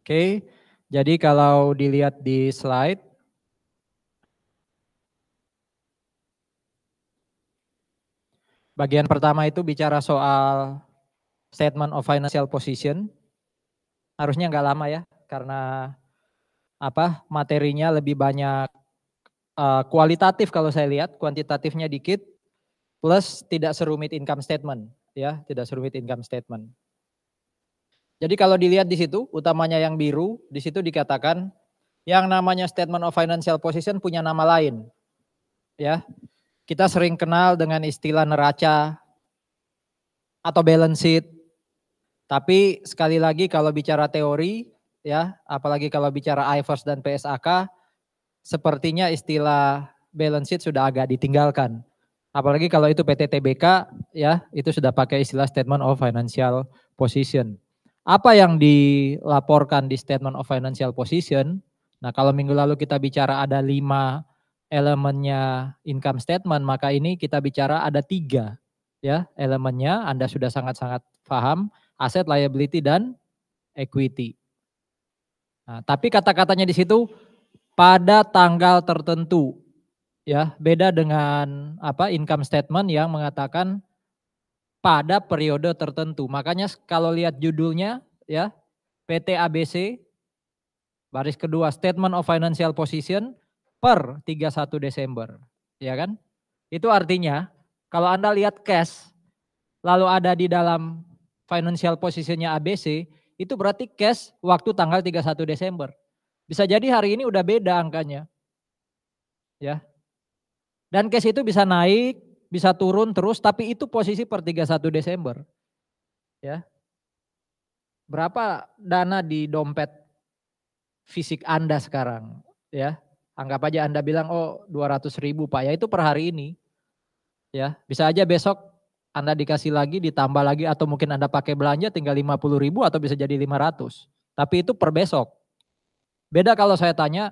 Oke, jadi kalau dilihat di slide, bagian pertama itu bicara soal statement of financial position. Harusnya nggak lama ya, karena materinya lebih banyak kualitatif kalau saya lihat, kuantitatifnya dikit, plus tidak serumit income statement, ya, tidak serumit income statement. Jadi kalau dilihat di situ, utamanya yang biru, di situ dikatakan yang namanya statement of financial position punya nama lain, ya. Kita sering kenal dengan istilah neraca atau balance sheet. Tapi sekali lagi kalau bicara teori, ya, apalagi kalau bicara IFRS dan PSAK, sepertinya istilah balance sheet sudah agak ditinggalkan. Apalagi kalau itu PT TBK, ya, itu sudah pakai istilah statement of financial position. Apa yang dilaporkan di statement of financial position? Nah, kalau minggu lalu kita bicara ada 5 elemennya income statement, maka ini kita bicara ada 3 ya elemennya. Anda sudah sangat-sangat paham, aset, liability, dan equity. Nah, tapi kata-katanya di situ pada tanggal tertentu. Ya, beda dengan income statement yang mengatakan pada periode tertentu. Makanya kalau lihat judulnya ya, PT ABC baris kedua Statement of Financial Position per 31 Desember, ya kan? Itu artinya kalau Anda lihat cash lalu ada di dalam financial positionnya ABC, itu berarti cash waktu tanggal 31 Desember. Bisa jadi hari ini udah beda angkanya. Ya. Dan cash itu bisa naik, bisa turun terus, tapi itu posisi per 31 Desember. Ya. Berapa dana di dompet fisik Anda sekarang? Ya. Anggap aja Anda bilang, oh 200.000 Pak, ya itu per hari ini. Ya, bisa aja besok Anda dikasih lagi, ditambah lagi, atau mungkin Anda pakai belanja tinggal 50.000 atau bisa jadi 500. Tapi itu per besok. Beda kalau saya tanya,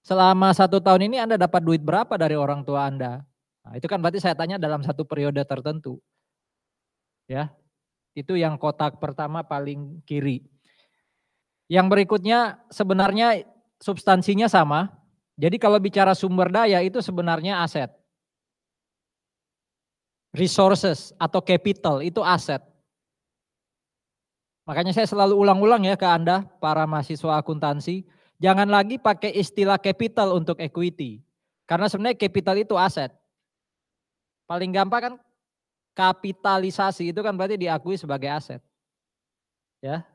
selama 1 tahun ini Anda dapat duit berapa dari orang tua Anda? Nah, itu kan berarti saya tanya dalam satu periode tertentu. Ya, itu yang kotak pertama paling kiri. Yang berikutnya sebenarnya substansinya sama. Jadi kalau bicara sumber daya itu sebenarnya aset. Resources atau capital itu aset. Makanya saya selalu ulang-ulang ya ke Anda para mahasiswa akuntansi. Jangan lagi pakai istilah capital untuk equity. Karena sebenarnya capital itu aset. Paling gampang kan kapitalisasi itu kan berarti diakui sebagai aset. Ya.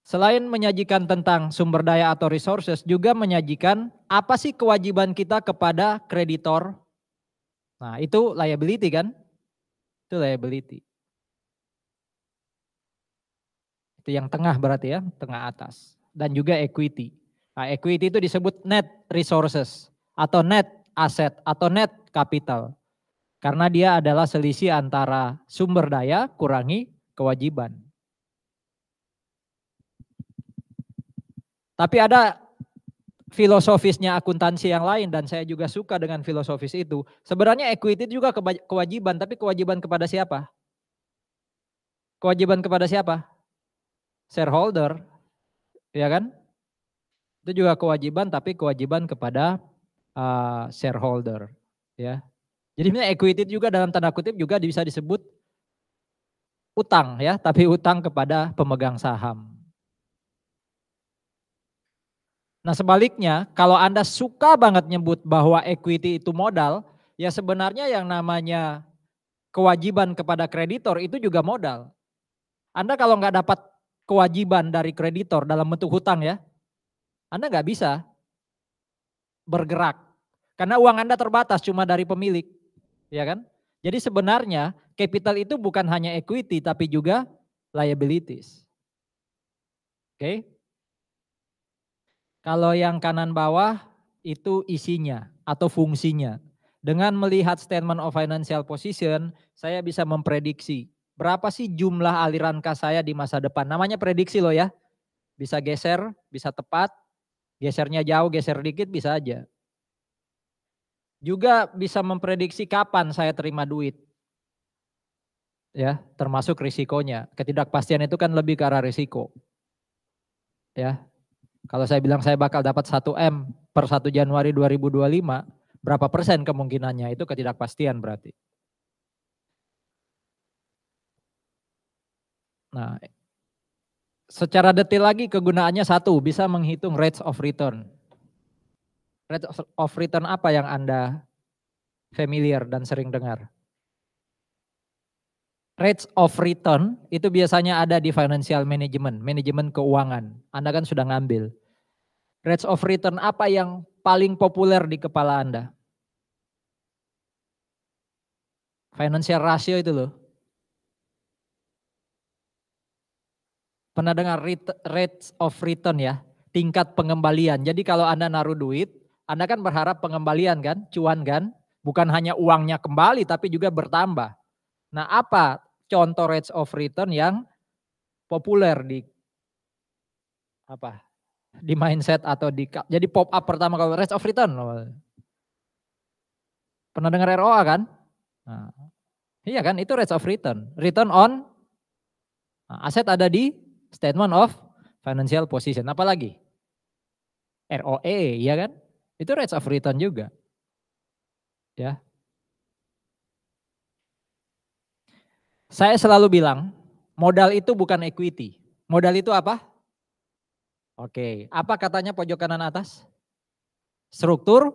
Selain menyajikan tentang sumber daya atau resources, juga menyajikan apa sih kewajiban kita kepada kreditor. Nah itu liability kan, itu liability. Itu yang tengah berarti ya, tengah atas. Dan juga equity. Nah, equity itu disebut net resources atau net asset atau net capital. Karena dia adalah selisih antara sumber daya kurangi kewajiban. Tapi ada filosofisnya akuntansi yang lain dan saya juga suka dengan filosofis itu. Sebenarnya equity juga kewajiban, tapi kewajiban kepada siapa? Kewajiban kepada siapa? Shareholder, ya kan? Itu juga kewajiban, tapi kewajiban kepada shareholder, ya. Jadi sebenarnya equity juga dalam tanda kutip juga bisa disebut utang ya, tapi utang kepada pemegang saham. Nah sebaliknya, kalau Anda suka banget nyebut bahwa equity itu modal, ya sebenarnya yang namanya kewajiban kepada kreditor itu juga modal. Anda kalau nggak dapat kewajiban dari kreditor dalam bentuk hutang ya, Anda nggak bisa bergerak. Karena uang Anda terbatas cuma dari pemilik, ya kan? Jadi sebenarnya capital itu bukan hanya equity tapi juga liabilities. Oke. Kalau yang kanan bawah itu isinya atau fungsinya. Dengan melihat statement of financial position, saya bisa memprediksi berapa sih jumlah aliran kas saya di masa depan. Namanya prediksi loh ya. Bisa geser, bisa tepat, gesernya jauh, geser dikit bisa aja. Juga bisa memprediksi kapan saya terima duit. Ya, termasuk risikonya. Ketidakpastian itu kan lebih ke arah risiko. Ya. Kalau saya bilang saya bakal dapat 1M per 1 Januari 2025, berapa persen kemungkinannya? Itu ketidakpastian berarti. Nah, secara detail lagi kegunaannya satu, bisa menghitung rates of return. Rates of return apa yang Anda familiar dan sering dengar? Rates of return itu biasanya ada di financial management, manajemen keuangan. Anda kan sudah ngambil. Rates of return apa yang paling populer di kepala Anda? Financial ratio itu loh. Pernah dengar rates of return ya? Tingkat pengembalian. Jadi kalau Anda naruh duit, Anda kan berharap pengembalian kan, cuan kan? Bukan hanya uangnya kembali tapi juga bertambah. Nah, apa contoh rates of return yang populer di apa? Di mindset atau jadi pop up pertama kalau rates of return. Pernah dengar ROA kan? Nah, iya kan, itu rates of return. Return on aset ada di statement of financial position. Apalagi? ROE, iya kan? Itu rates of return juga. Ya. Saya selalu bilang, modal itu bukan equity. Modal itu apa? Oke, apa katanya pojok kanan atas? Struktur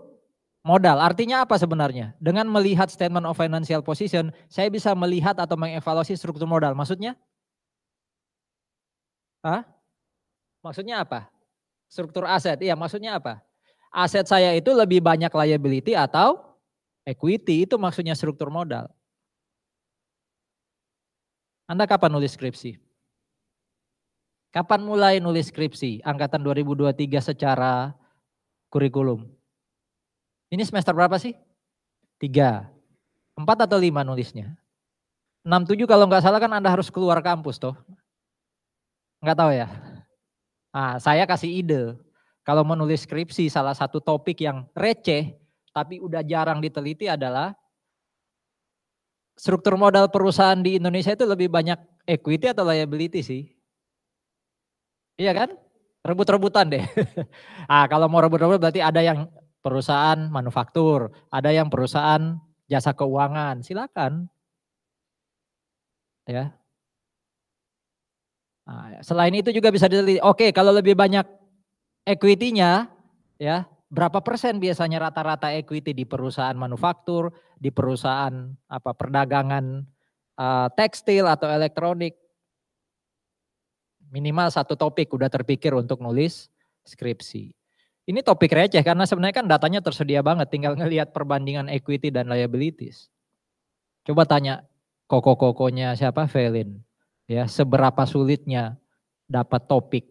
modal. Artinya apa sebenarnya? Dengan melihat statement of financial position, saya bisa melihat atau mengevaluasi struktur modal. Maksudnya? Hah? Maksudnya apa? Struktur aset. Iya, maksudnya apa? Aset saya itu lebih banyak liability atau equity, itu maksudnya struktur modal. Anda kapan nulis skripsi? Kapan mulai nulis skripsi? Angkatan 2023 secara kurikulum. Ini semester berapa sih? 3. 4 atau 5 nulisnya? 6, 7 kalau nggak salah kan Anda harus keluar kampus toh. Nggak tahu ya? Nah, saya kasih ide. Kalau mau nulis skripsi salah satu topik yang receh tapi udah jarang diteliti adalah struktur modal perusahaan di Indonesia itu lebih banyak equity atau liability sih? Iya kan? Rebut-rebutan deh. Ah, kalau mau rebut-rebut berarti ada yang perusahaan manufaktur, ada yang perusahaan jasa keuangan, silakan. Ya. Nah, selain itu juga bisa diteliti. Oke, kalau lebih banyak equity-nya, ya berapa persen biasanya rata-rata equity di perusahaan manufaktur, di perusahaan apa perdagangan tekstil atau elektronik. Minimal satu topik udah terpikir untuk nulis skripsi. Ini topik receh karena sebenarnya kan datanya tersedia banget, tinggal ngelihat perbandingan equity dan liabilities. Coba tanya koko-kokonya siapa, Velin. Ya, seberapa sulitnya dapat topik.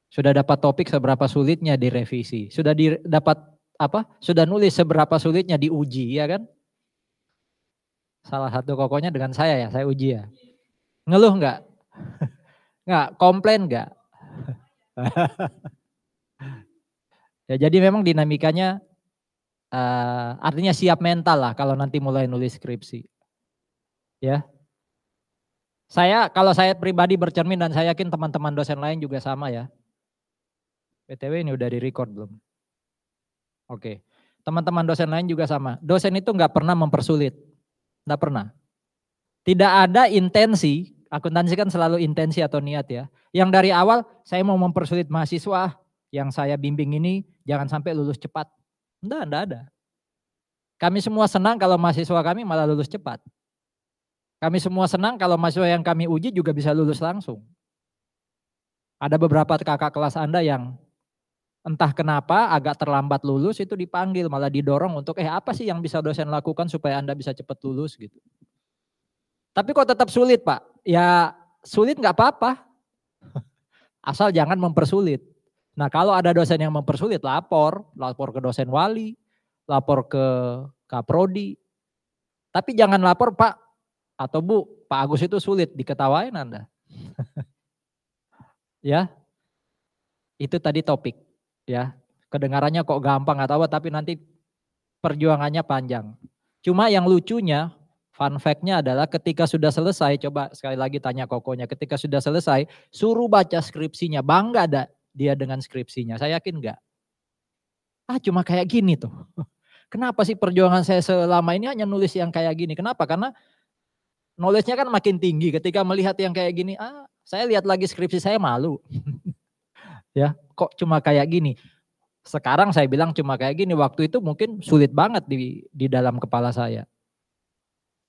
Sudah dapat topik seberapa sulitnya direvisi. Sudah dapat apa? Sudah nulis seberapa sulitnya diuji, ya kan? Salah satu kokonya dengan saya ya, saya uji ya. Ngeluh enggak? Enggak, komplain enggak? Ya, jadi memang dinamikanya artinya siap mental lah kalau nanti mulai nulis skripsi. Ya. Kalau saya pribadi bercermin dan saya yakin teman-teman dosen lain juga sama ya. BTW ini udah di-record belum? Oke. Teman-teman dosen lain juga sama. Dosen itu nggak pernah mempersulit. Nggak pernah. Tidak ada intensi, akuntansi kan selalu intensi atau niat ya. Yang dari awal saya mau mempersulit mahasiswa yang saya bimbing ini jangan sampai lulus cepat. Enggak ada. Kami semua senang kalau mahasiswa kami malah lulus cepat. Kami semua senang kalau mahasiswa yang kami uji juga bisa lulus langsung. Ada beberapa kakak kelas Anda yang entah kenapa agak terlambat lulus itu dipanggil, malah didorong untuk apa sih yang bisa dosen lakukan supaya Anda bisa cepat lulus gitu. Tapi kok tetap sulit Pak? Ya sulit nggak apa-apa, asal jangan mempersulit. Nah kalau ada dosen yang mempersulit lapor ke dosen wali, lapor ke Kaprodi. Tapi jangan lapor Pak atau Bu, Pak Agus itu sulit, diketawain Anda. Ya, itu tadi topik. Ya, kedengarannya kok gampang atau apa, tapi nanti perjuangannya panjang. Cuma yang lucunya Fun fact-nya adalah ketika sudah selesai, coba sekali lagi tanya kokonya, ketika sudah selesai, suruh baca skripsinya, bangga ada dia dengan skripsinya, saya yakin enggak? Cuma kayak gini tuh. Kenapa sih perjuangan saya selama ini hanya nulis yang kayak gini? Kenapa? Karena knowledge-nya kan makin tinggi ketika melihat yang kayak gini, saya lihat lagi skripsi saya malu. Ya, kok cuma kayak gini? Sekarang saya bilang cuma kayak gini, waktu itu mungkin sulit banget di dalam kepala saya.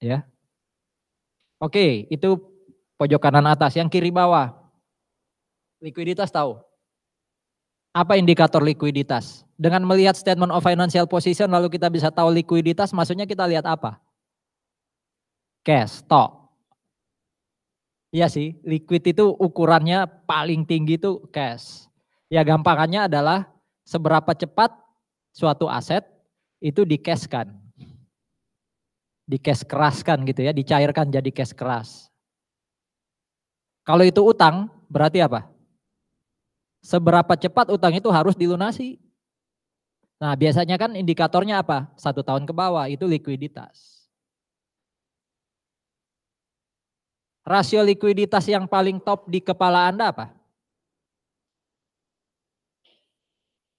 Ya. Oke, itu pojok kanan atas, yang kiri bawah. Likuiditas tahu? Apa indikator likuiditas? Dengan melihat statement of financial position lalu kita bisa tahu likuiditas, maksudnya kita lihat apa? Cash, stock. Iya sih, liquid itu ukurannya paling tinggi itu cash. Ya gampangannya adalah seberapa cepat suatu aset itu di-cash-kan. Di-cash keraskan gitu ya, dicairkan jadi cash keras. Kalau itu utang, berarti apa? Seberapa cepat utang itu harus dilunasi. Nah biasanya kan indikatornya apa? 1 tahun ke bawah, itu likuiditas. Rasio likuiditas yang paling top di kepala Anda apa?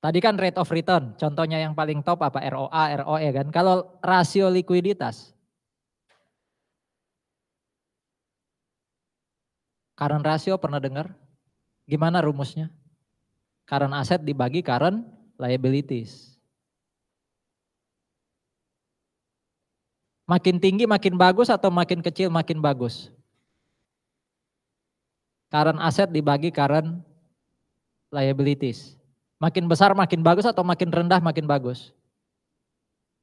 Tadi kan rate of return, contohnya yang paling top apa? ROA, ROE kan. Kalau rasio likuiditas, current ratio pernah dengar? Gimana rumusnya? Current asset dibagi current liabilities. Makin tinggi makin bagus atau makin kecil makin bagus? Current asset dibagi current liabilities. Makin besar makin bagus atau makin rendah makin bagus?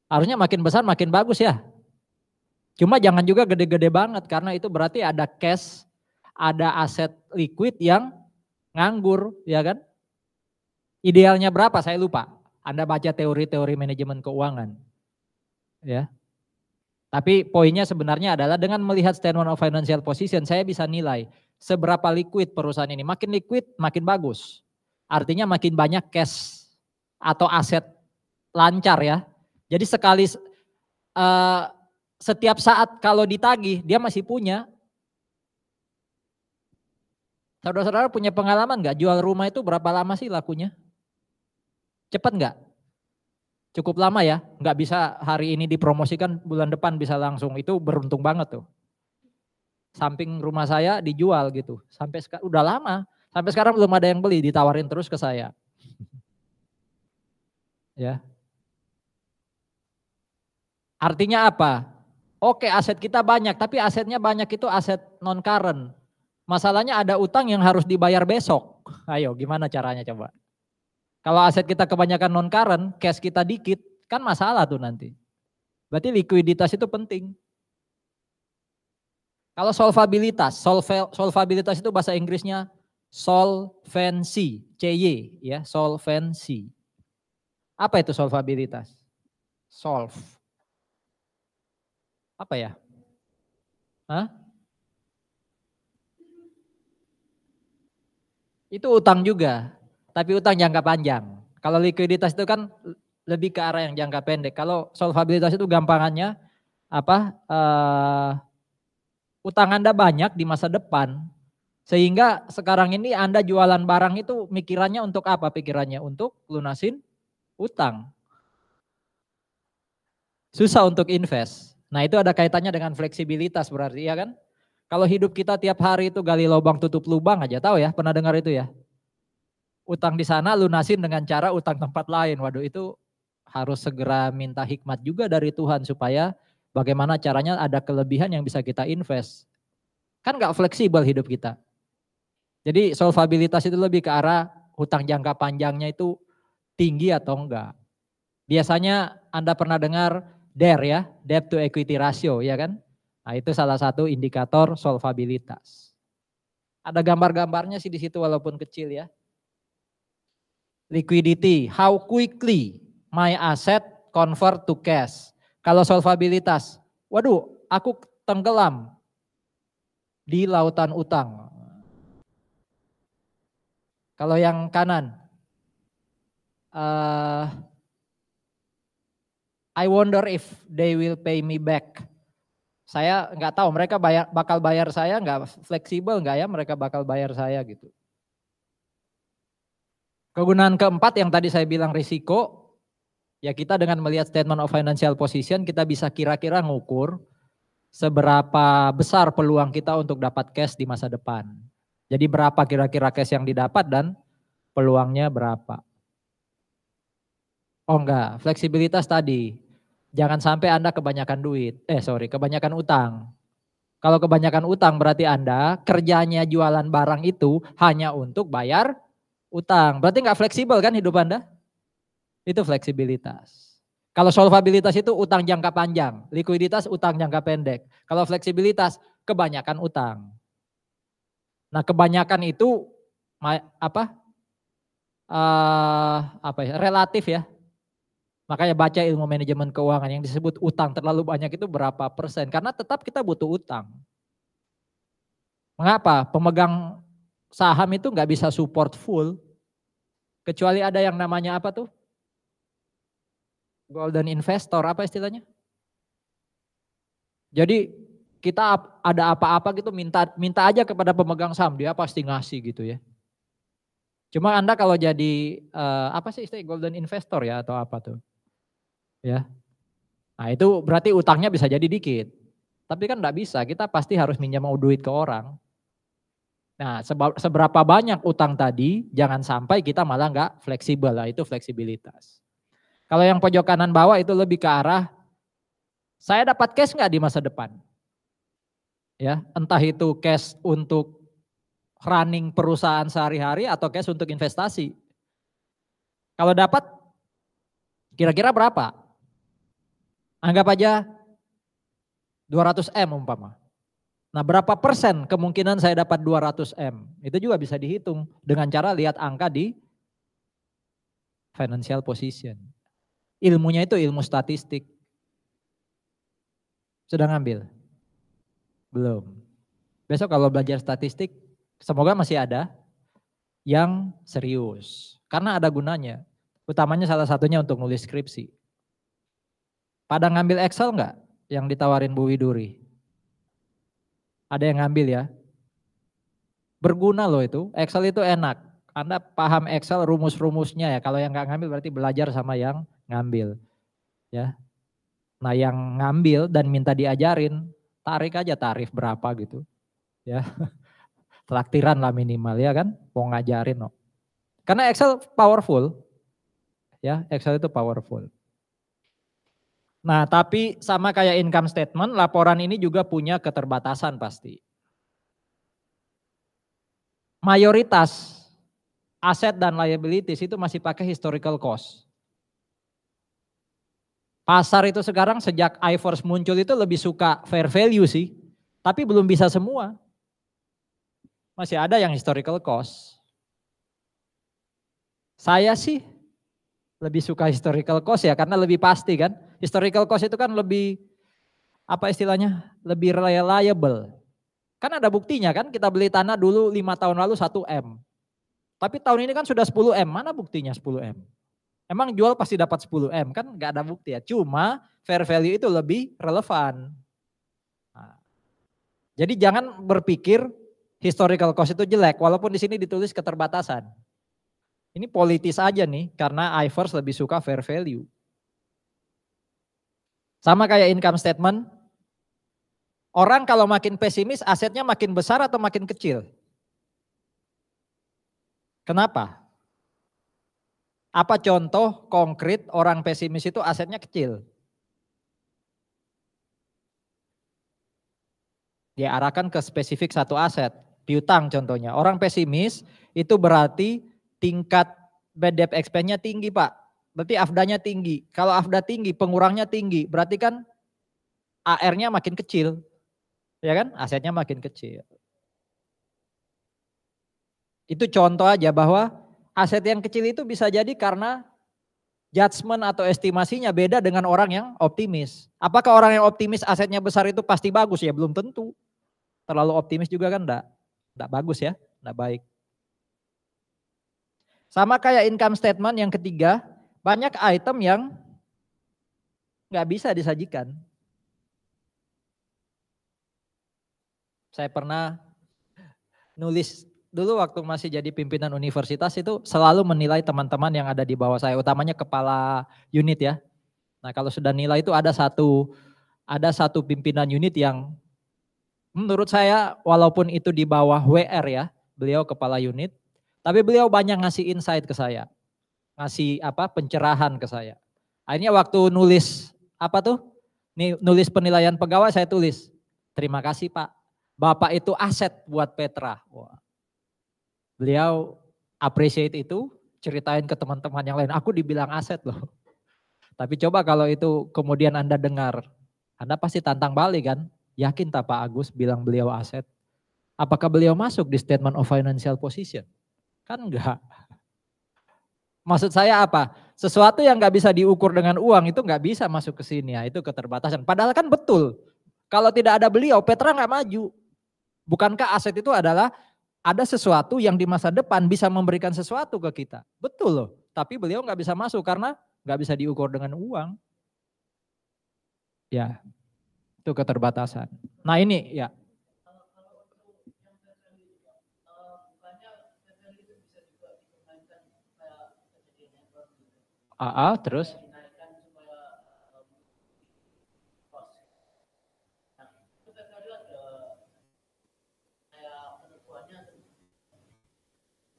Harusnya makin besar makin bagus ya. Cuma jangan juga gede-gede banget karena itu berarti ada cash, ada aset liquid yang nganggur, ya kan? Idealnya berapa saya lupa. Anda baca teori-teori manajemen keuangan. Ya. Tapi poinnya sebenarnya adalah dengan melihat statement of financial position saya bisa nilai seberapa liquid perusahaan ini. Makin liquid makin bagus. Artinya makin banyak cash atau aset lancar ya. Jadi sekali setiap saat kalau ditagih dia masih punya. Saudara-saudara punya pengalaman nggak jual rumah itu berapa lama sih lakunya? Cepat nggak? Cukup lama ya, nggak bisa hari ini dipromosikan bulan depan bisa langsung, itu beruntung banget tuh. Samping rumah saya dijual gitu, sampai sekarang udah lama, sampai sekarang belum ada yang beli, ditawarin terus ke saya. Ya. Artinya apa? Oke aset kita banyak, tapi asetnya banyak itu aset non current. Masalahnya ada utang yang harus dibayar besok. Ayo gimana caranya coba? Kalau aset kita kebanyakan non current, cash kita dikit, kan masalah tuh nanti. Berarti likuiditas itu penting. Kalau solvabilitas itu bahasa Inggrisnya solvency, CY ya, solvency. Apa itu solvabilitas? Solve. Apa ya? Hah? Itu utang juga, tapi utang jangka panjang. Kalau likuiditas itu kan lebih ke arah yang jangka pendek. Kalau solvabilitas itu gampangannya apa? Utang Anda banyak di masa depan, sehingga sekarang ini Anda jualan barang itu mikirannya untuk apa pikirannya? Untuk lunasin utang. Susah untuk invest. Nah itu ada kaitannya dengan fleksibilitas berarti ya kan? Kalau hidup kita tiap hari itu gali lubang tutup lubang aja, tahu ya, pernah dengar itu ya? Utang di sana lunasin dengan cara utang tempat lain. Waduh itu harus segera minta hikmat juga dari Tuhan supaya bagaimana caranya ada kelebihan yang bisa kita invest. Kan gak fleksibel hidup kita. Jadi solvabilitas itu lebih ke arah hutang jangka panjangnya itu tinggi atau enggak. Biasanya Anda pernah dengar DER ya, debt to equity ratio ya kan. Nah itu salah satu indikator solvabilitas. Ada gambar-gambarnya sih di situ walaupun kecil ya. Liquidity, how quickly my asset convert to cash. Kalau solvabilitas, waduh aku tenggelam di lautan utang. Kalau yang kanan, I wonder if they will pay me back. Saya nggak tahu mereka bakal bayar saya nggak, fleksibel nggak ya mereka bakal bayar saya gitu. Kegunaan keempat yang tadi saya bilang risiko, ya kita dengan melihat statement of financial position kita bisa kira-kira ngukur seberapa besar peluang kita untuk dapat cash di masa depan. Jadi berapa kira-kira cash yang didapat dan peluangnya berapa. Oh enggak, fleksibilitas tadi. Jangan sampai Anda kebanyakan kebanyakan utang. Kalau kebanyakan utang berarti Anda kerjanya jualan barang itu hanya untuk bayar utang. Berarti enggak fleksibel kan hidup Anda? Itu fleksibilitas. Kalau solvabilitas itu utang jangka panjang, likuiditas utang jangka pendek. Kalau fleksibilitas kebanyakan utang. Nah, kebanyakan itu relatif ya. Makanya baca ilmu manajemen keuangan yang disebut utang terlalu banyak itu berapa persen. Karena tetap kita butuh utang. Mengapa? Pemegang saham itu nggak bisa support full. Kecuali ada yang namanya apa tuh? Golden investor, apa istilahnya? Jadi kita ada apa-apa gitu minta aja kepada pemegang saham, dia pasti ngasih gitu ya. Cuma Anda kalau jadi apa sih istilah golden investor ya atau apa tuh? Ya. Nah itu berarti utangnya bisa jadi dikit. Tapi kan enggak bisa, kita pasti harus minjam duit ke orang. Nah seberapa banyak utang tadi, jangan sampai kita malah enggak fleksibel lah, itu fleksibilitas. Kalau yang pojok kanan bawah itu lebih ke arah, saya dapat cash enggak di masa depan? Ya, entah itu cash untuk running perusahaan sehari-hari atau cash untuk investasi. Kalau dapat, kira-kira berapa? Anggap aja 200 M umpama. Nah berapa persen kemungkinan saya dapat 200 M? Itu juga bisa dihitung dengan cara lihat angka di financial position. Ilmunya itu ilmu statistik. Sudah ngambil? Belum. Besok kalau belajar statistik, semoga masih ada yang serius. Karena ada gunanya. Utamanya salah satunya untuk nulis skripsi. Pada ngambil Excel enggak yang ditawarin Bu Widuri? Ada yang ngambil ya? Berguna loh itu, Excel itu enak. Anda paham Excel rumus-rumusnya ya, kalau yang enggak ngambil berarti belajar sama yang ngambil. Ya. Nah yang ngambil dan minta diajarin, tarik aja tarif berapa gitu. Ya. Traktiran lah minimal ya kan, mau ngajarin no. Karena Excel powerful. Ya, Excel itu powerful. Nah, tapi sama kayak income statement, laporan ini juga punya keterbatasan pasti. Mayoritas aset dan liabilities itu masih pakai historical cost. Pasar itu sekarang sejak IFRS muncul itu lebih suka fair value sih, tapi belum bisa semua. Masih ada yang historical cost. Saya sih lebih suka historical cost ya, karena lebih pasti kan. Historical cost itu kan lebih, apa istilahnya, lebih reliable. Kan ada buktinya kan, kita beli tanah dulu 5 tahun lalu 1 M. Tapi tahun ini kan sudah 10 M, mana buktinya 10 M? Emang jual pasti dapat 10 M, kan gak ada bukti ya. Cuma fair value itu lebih relevan. Nah, jadi jangan berpikir historical cost itu jelek, walaupun di sini ditulis keterbatasan. Ini politis aja nih, karena IFRS lebih suka fair value. Sama kayak income statement, orang kalau makin pesimis asetnya makin besar atau makin kecil? Kenapa? Apa contoh konkret orang pesimis itu asetnya kecil? Dia arahkan ke spesifik satu aset, piutang contohnya. Orang pesimis itu berarti tingkat bad debt expense-nya tinggi Pak. Berarti AFDA-nya tinggi. Kalau AFDA tinggi, pengurangnya tinggi. Berarti kan AR-nya makin kecil. Ya kan? Asetnya makin kecil. Itu contoh aja bahwa aset yang kecil itu bisa jadi karena judgement atau estimasinya beda dengan orang yang optimis. Apakah orang yang optimis asetnya besar itu pasti bagus? Ya belum tentu. Terlalu optimis juga kan enggak bagus ya, enggak baik. Sama kayak income statement yang ketiga, banyak item yang nggak bisa disajikan. Saya pernah nulis dulu waktu masih jadi pimpinan universitas itu selalu menilai teman-teman yang ada di bawah saya, utamanya kepala unit ya. Nah kalau sudah nilai itu ada satu pimpinan unit yang menurut saya walaupun itu di bawah WR ya, beliau kepala unit, tapi beliau banyak ngasih insight ke saya, ngasih pencerahan ke saya. Akhirnya waktu nulis nulis penilaian pegawai saya tulis, terima kasih Pak, Bapak itu aset buat Petra. Wah. Beliau appreciate itu, ceritain ke teman-teman yang lain, aku dibilang aset loh. Tapi coba kalau itu kemudian Anda dengar, Anda pasti tantang balik kan? Yakin tak Pak Agus bilang beliau aset? Apakah beliau masuk di statement of financial position? Kan enggak. Maksud saya apa? Sesuatu yang nggak bisa diukur dengan uang itu nggak bisa masuk ke sini ya, itu keterbatasan. Padahal kan betul, kalau tidak ada beliau, Petra nggak maju. Bukankah aset itu adalah ada sesuatu yang di masa depan bisa memberikan sesuatu ke kita? Betul loh, tapi beliau nggak bisa masuk karena nggak bisa diukur dengan uang. Ya, itu keterbatasan. Nah ini ya. Terus?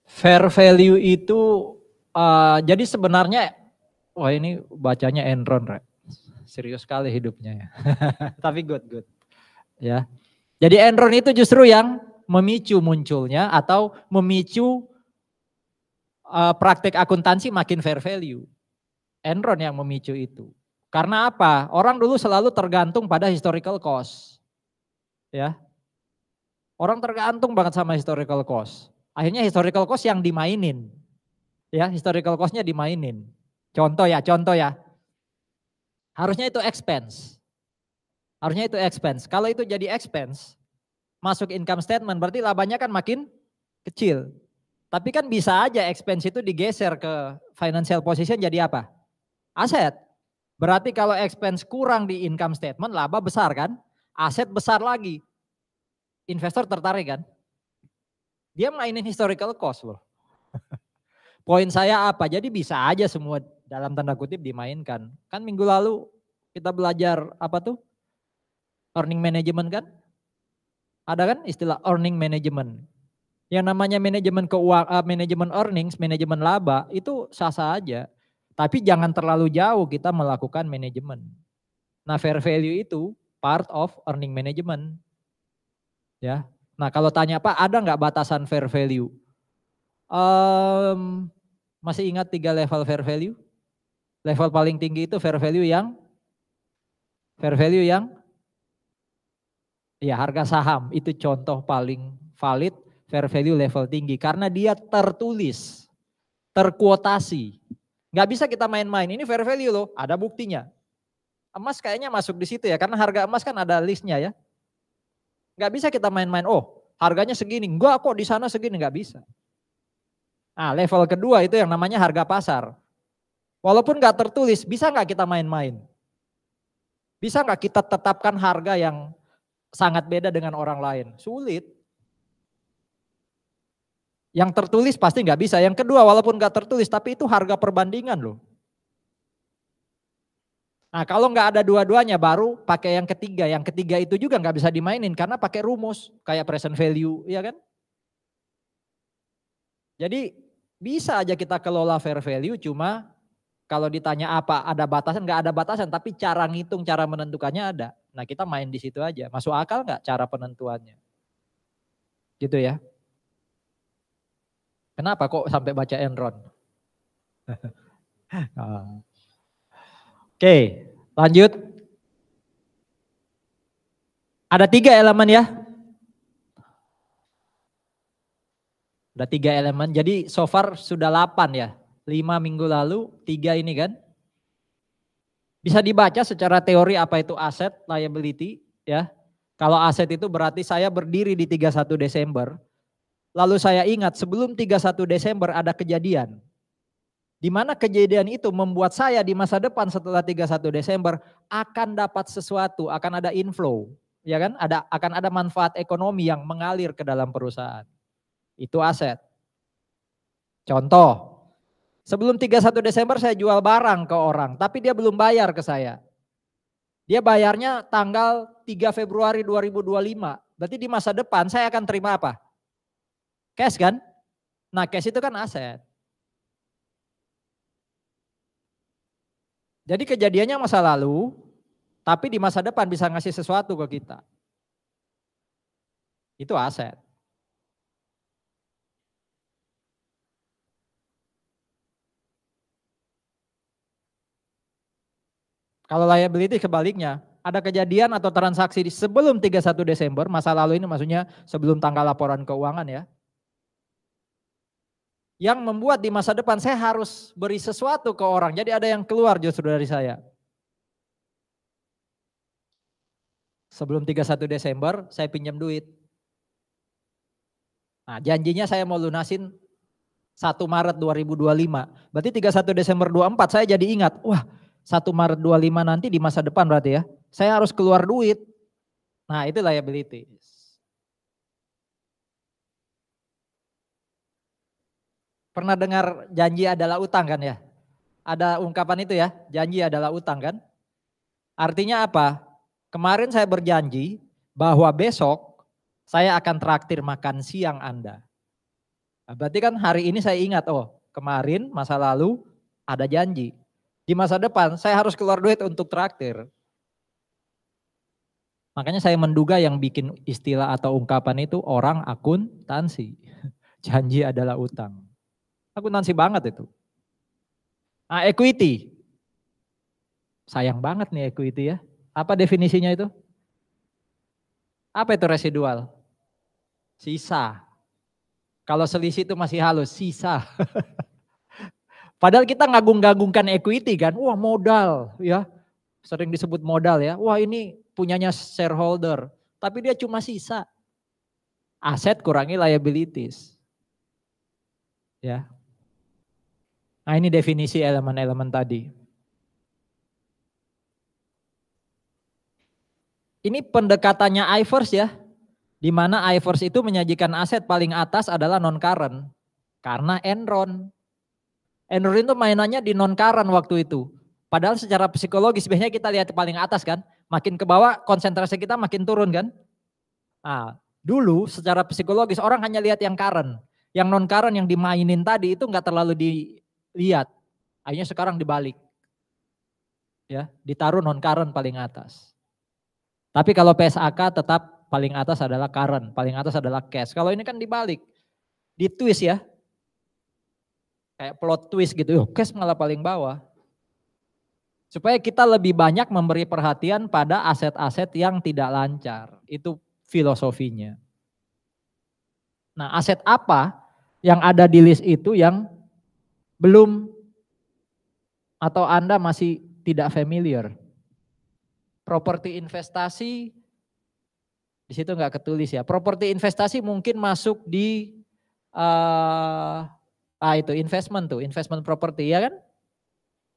Fair value itu, jadi sebenarnya, wah ini bacanya Enron, serius sekali hidupnya ya. Tapi good. Ya. Jadi Enron itu justru yang memicu munculnya atau memicu praktek akuntansi makin fair value. Enron yang memicu itu. Karena apa? Orang dulu selalu tergantung pada historical cost. Ya. Orang tergantung banget sama historical cost. Akhirnya historical cost yang dimainin. Ya, historical cost-nya dimainin. Contoh ya. Harusnya itu expense. Kalau itu jadi expense, masuk income statement berarti labanya kan makin kecil. Tapi kan bisa aja expense itu digeser ke financial position jadi apa? Aset. Berarti kalau expense kurang di income statement, laba besar kan? Aset besar lagi. Investor tertarik kan? Dia mainin historical cost loh. Poin saya apa? Jadi bisa aja semua dalam tanda kutip dimainkan. Kan minggu lalu kita belajar earning management kan? Ada kan istilah earning management. Yang namanya manajemen keuangan, manajemen earnings, manajemen laba itu sah-sah aja. Tapi jangan terlalu jauh kita melakukan manajemen. Nah, fair value itu part of earning management. Ya. Nah, kalau tanya Pak, ada nggak batasan fair value? Masih ingat 3 level fair value? Level paling tinggi itu fair value yang ya harga saham, itu contoh paling valid fair value level tinggi karena dia tertulis, terkuotasi. Nggak bisa kita main-main, ini fair value loh, ada buktinya. Emas kayaknya masuk di situ ya, karena harga emas kan ada listnya ya. Nggak bisa kita main-main, oh harganya segini, enggak kok di sana segini, nggak bisa. Nah level kedua itu yang namanya harga pasar. Walaupun nggak tertulis, bisa nggak kita main-main? Bisa nggak kita tetapkan harga yang sangat beda dengan orang lain? Sulit. Yang tertulis pasti nggak bisa. Yang kedua walaupun nggak tertulis tapi itu harga perbandingan loh. Nah kalau nggak ada dua-duanya baru pakai yang ketiga. Yang ketiga itu juga nggak bisa dimainin karena pakai rumus kayak present value, ya kan? Jadi bisa aja kita kelola fair value, cuma kalau ditanya apa ada batasan, nggak ada batasan, tapi cara ngitung, cara menentukannya ada. Nah kita main di situ aja. Masuk akal nggak cara penentuannya? Gitu ya. Kenapa kok sampai baca Enron? Oke, lanjut. Ada 3 elemen ya. Ada 3 elemen, jadi so far sudah 8 ya. 5 minggu lalu, 3 ini kan. Bisa dibaca secara teori apa itu aset, liability ya. Kalau aset itu berarti saya berdiri di 31 Desember. Lalu saya ingat sebelum 31 Desember ada kejadian. Di mana kejadian itu membuat saya di masa depan setelah 31 Desember akan dapat sesuatu, akan ada inflow. ya kan? Akan ada manfaat ekonomi yang mengalir ke dalam perusahaan. Itu aset. Contoh, sebelum 31 Desember saya jual barang ke orang, tapi dia belum bayar ke saya. Dia bayarnya tanggal 3 Februari 2025. Berarti di masa depan saya akan terima apa? Cash kan? Nah, cash itu kan aset. Jadi kejadiannya masa lalu, tapi di masa depan bisa ngasih sesuatu ke kita. Itu aset. Kalau liability kebaliknya, ada kejadian atau transaksi sebelum 31 Desember, masa lalu ini maksudnya sebelum tanggal laporan keuangan ya, yang membuat di masa depan saya harus beri sesuatu ke orang. Jadi ada yang keluar justru dari saya. Sebelum 31 Desember saya pinjam duit. Nah, janjinya saya mau lunasin 1 Maret 2025. Berarti 31 Desember 24 saya jadi ingat, wah 1 Maret 25 nanti di masa depan berarti ya. Saya harus keluar duit. Nah, itu liability. Pernah dengar janji adalah utang kan ya? Ada ungkapan itu ya, janji adalah utang kan? Artinya apa? Kemarin saya berjanji bahwa besok saya akan traktir makan siang Anda. Nah, berarti kan hari ini saya ingat, oh kemarin masa lalu ada janji. Di masa depan saya harus keluar duit untuk traktir. Makanya saya menduga yang bikin istilah atau ungkapan itu orang akuntansi. Janji adalah utang. Akuntansi banget itu. Nah, equity. Sayang banget nih equity ya. Apa definisinya itu? Apa itu residual? Sisa. Kalau selisih itu masih halus, sisa. Padahal kita ngagung-gagungkan equity kan, wah modal ya. Sering disebut modal ya, wah ini punyanya shareholder. Tapi dia cuma sisa. Aset kurangi liabilities. Ya. Nah ini definisi elemen-elemen tadi. Ini pendekatannya IFRS ya. Di mana IFRS itu menyajikan aset paling atas adalah non-current. Karena Enron. Enron itu mainannya di non-current waktu itu. Padahal secara psikologis biasanya kita lihat paling atas kan. Makin ke bawah konsentrasi kita makin turun kan. Nah, dulu secara psikologis orang hanya lihat yang current. Yang non-current yang dimainin tadi itu nggak terlalu dilihat. Akhirnya sekarang dibalik. Ya, ditaruh non-current paling atas. Tapi kalau PSAK tetap paling atas adalah current, paling atas adalah cash. Kalau ini kan dibalik, di twist ya. Kayak plot twist gitu, cash malah paling bawah. Supaya kita lebih banyak memberi perhatian pada aset-aset yang tidak lancar. Itu filosofinya. Nah, aset apa yang ada di list itu yang belum atau Anda masih tidak familiar? Properti investasi di situ nggak ketulis ya. Properti investasi mungkin masuk di itu investment tuh, investment property ya kan?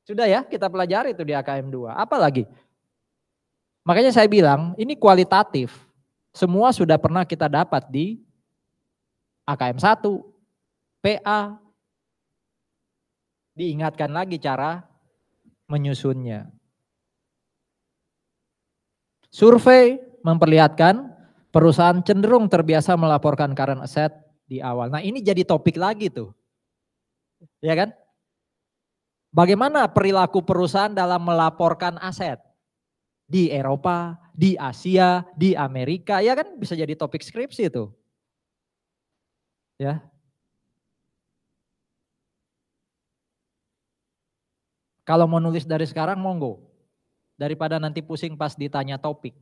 Sudah ya, kita pelajari itu di AKM 2. Apa lagi? Makanya saya bilang ini kualitatif. Semua sudah pernah kita dapat di AKM 1, PA. Diingatkan lagi cara menyusunnya. Survei memperlihatkan perusahaan cenderung terbiasa melaporkan current asset di awal. Nah ini jadi topik lagi tuh. Ya kan? Bagaimana perilaku perusahaan dalam melaporkan aset? Di Eropa, di Asia, di Amerika, ya kan bisa jadi topik skripsi itu. Ya. Kalau mau nulis dari sekarang monggo. Daripada nanti pusing pas ditanya topik.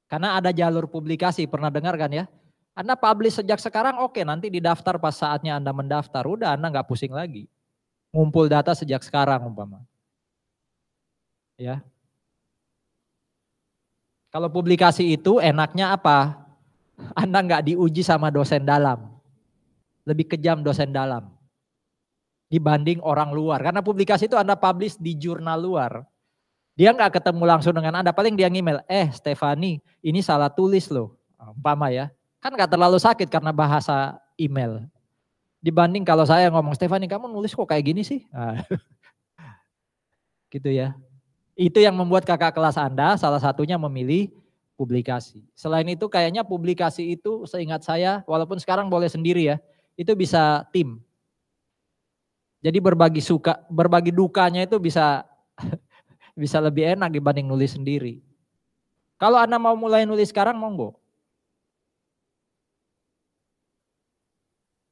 Karena ada jalur publikasi, pernah dengar kan ya? Anda publish sejak sekarang oke, nanti didaftar pas saatnya Anda mendaftar. Udah Anda nggak pusing lagi. Ngumpul data sejak sekarang umpama. Ya. Kalau publikasi itu enaknya apa? Anda nggak diuji sama dosen dalam. Lebih kejam dosen dalam. Dibanding orang luar. Karena publikasi itu Anda publish di jurnal luar. Dia nggak ketemu langsung dengan Anda, paling dia ngemail, Stefani ini salah tulis loh, umpama ya. Kan nggak terlalu sakit karena bahasa email. Dibanding kalau saya ngomong, Stefani kamu nulis kok kayak gini sih? Nah, gitu ya. Itu yang membuat kakak kelas Anda salah satunya memilih publikasi. Selain itu kayaknya publikasi itu seingat saya, walaupun sekarang boleh sendiri ya, itu bisa tim. Jadi berbagi dukanya itu bisa bisa lebih enak dibanding nulis sendiri. Kalau Anda mau mulai nulis sekarang, monggo.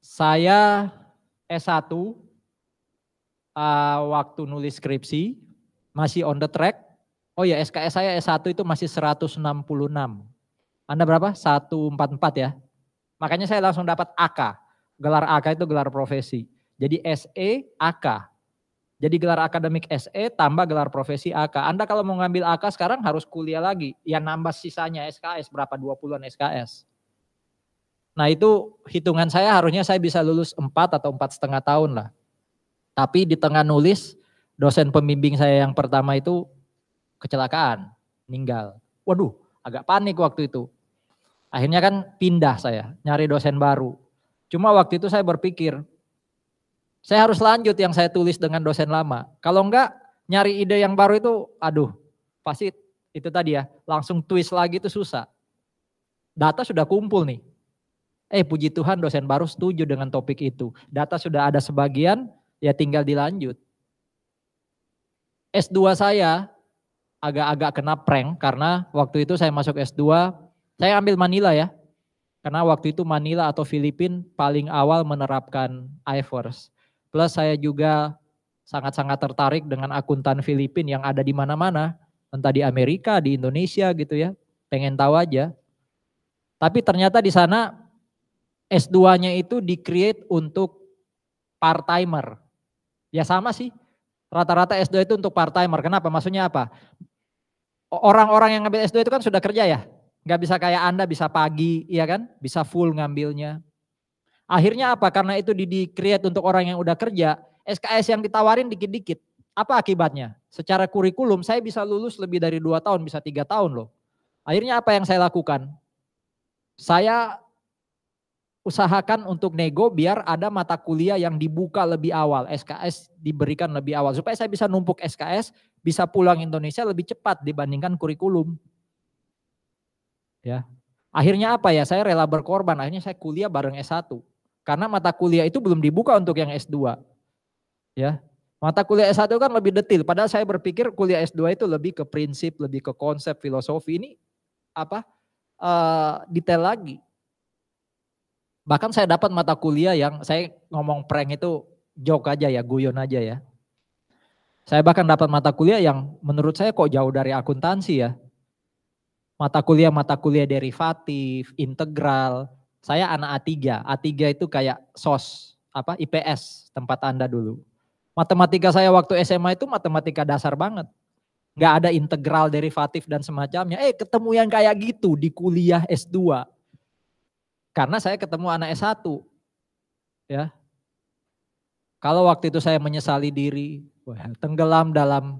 Saya S1 waktu nulis skripsi masih on the track. Oh ya, SKS saya S1 itu masih 166. Anda berapa? 144 ya. Makanya saya langsung dapat AK. Gelar AK itu gelar profesi. Jadi SE AK. Jadi gelar akademik SE tambah gelar profesi AK. Anda kalau mau ngambil AK sekarang harus kuliah lagi. Ya nambah sisanya SKS berapa 20-an SKS. Nah itu hitungan saya harusnya saya bisa lulus 4 atau 4,5 tahun lah. Tapi di tengah nulis dosen pembimbing saya yang pertama itu kecelakaan, meninggal. Waduh agak panik waktu itu. Akhirnya kan pindah saya nyari dosen baru. Cuma waktu itu saya berpikir saya harus lanjut yang saya tulis dengan dosen lama. Kalau enggak nyari ide yang baru itu aduh pasti itu tadi ya langsung twist lagi itu susah. Data sudah kumpul nih. Puji Tuhan dosen baru setuju dengan topik itu. Data sudah ada sebagian ya tinggal dilanjut. S2 saya agak-agak kena prank karena waktu itu saya masuk S2 saya ambil Manila ya. Karena waktu itu Manila atau Filipina paling awal menerapkan IFRS. Plus saya juga sangat-sangat tertarik dengan akuntan Filipina yang ada di mana-mana. Entah di Amerika, di Indonesia gitu ya. Pengen tahu aja. Tapi ternyata di sana S2-nya itu di-create untuk part-timer. Ya sama sih. Rata-rata S2 itu untuk part-timer. Kenapa? Maksudnya apa? Orang-orang yang ngambil S2 itu kan sudah kerja ya. Nggak bisa kayak Anda bisa pagi, ya kan? Bisa full ngambilnya. Akhirnya apa? Karena itu di-create untuk orang yang udah kerja, SKS yang ditawarin dikit-dikit. Apa akibatnya? Secara kurikulum saya bisa lulus lebih dari 2 tahun, bisa 3 tahun loh. Akhirnya apa yang saya lakukan? Saya usahakan untuk nego biar ada mata kuliah yang dibuka lebih awal, SKS diberikan lebih awal. Supaya saya bisa numpuk SKS, bisa pulang Indonesia lebih cepat dibandingkan kurikulum. Ya. Akhirnya apa ya? Saya rela berkorban, akhirnya saya kuliah bareng S1. Karena mata kuliah itu belum dibuka untuk yang S2. Ya. Mata kuliah S1 kan lebih detail, padahal saya berpikir kuliah S2 itu lebih ke prinsip, lebih ke konsep, filosofi. Ini detail lagi. Bahkan saya dapat mata kuliah yang saya ngomong prank itu joke aja ya, guyon aja ya. Saya bahkan dapat mata kuliah yang menurut saya kok jauh dari akuntansi ya. Mata kuliah derivatif, integral. Saya anak A3. A3 itu kayak SOS, IPS tempat Anda dulu. Matematika saya waktu SMA itu matematika dasar banget. Nggak ada integral, derivatif dan semacamnya. Ketemu yang kayak gitu di kuliah S2. Karena saya ketemu anak S1. Ya. Kalau waktu itu saya menyesali diri, tenggelam dalam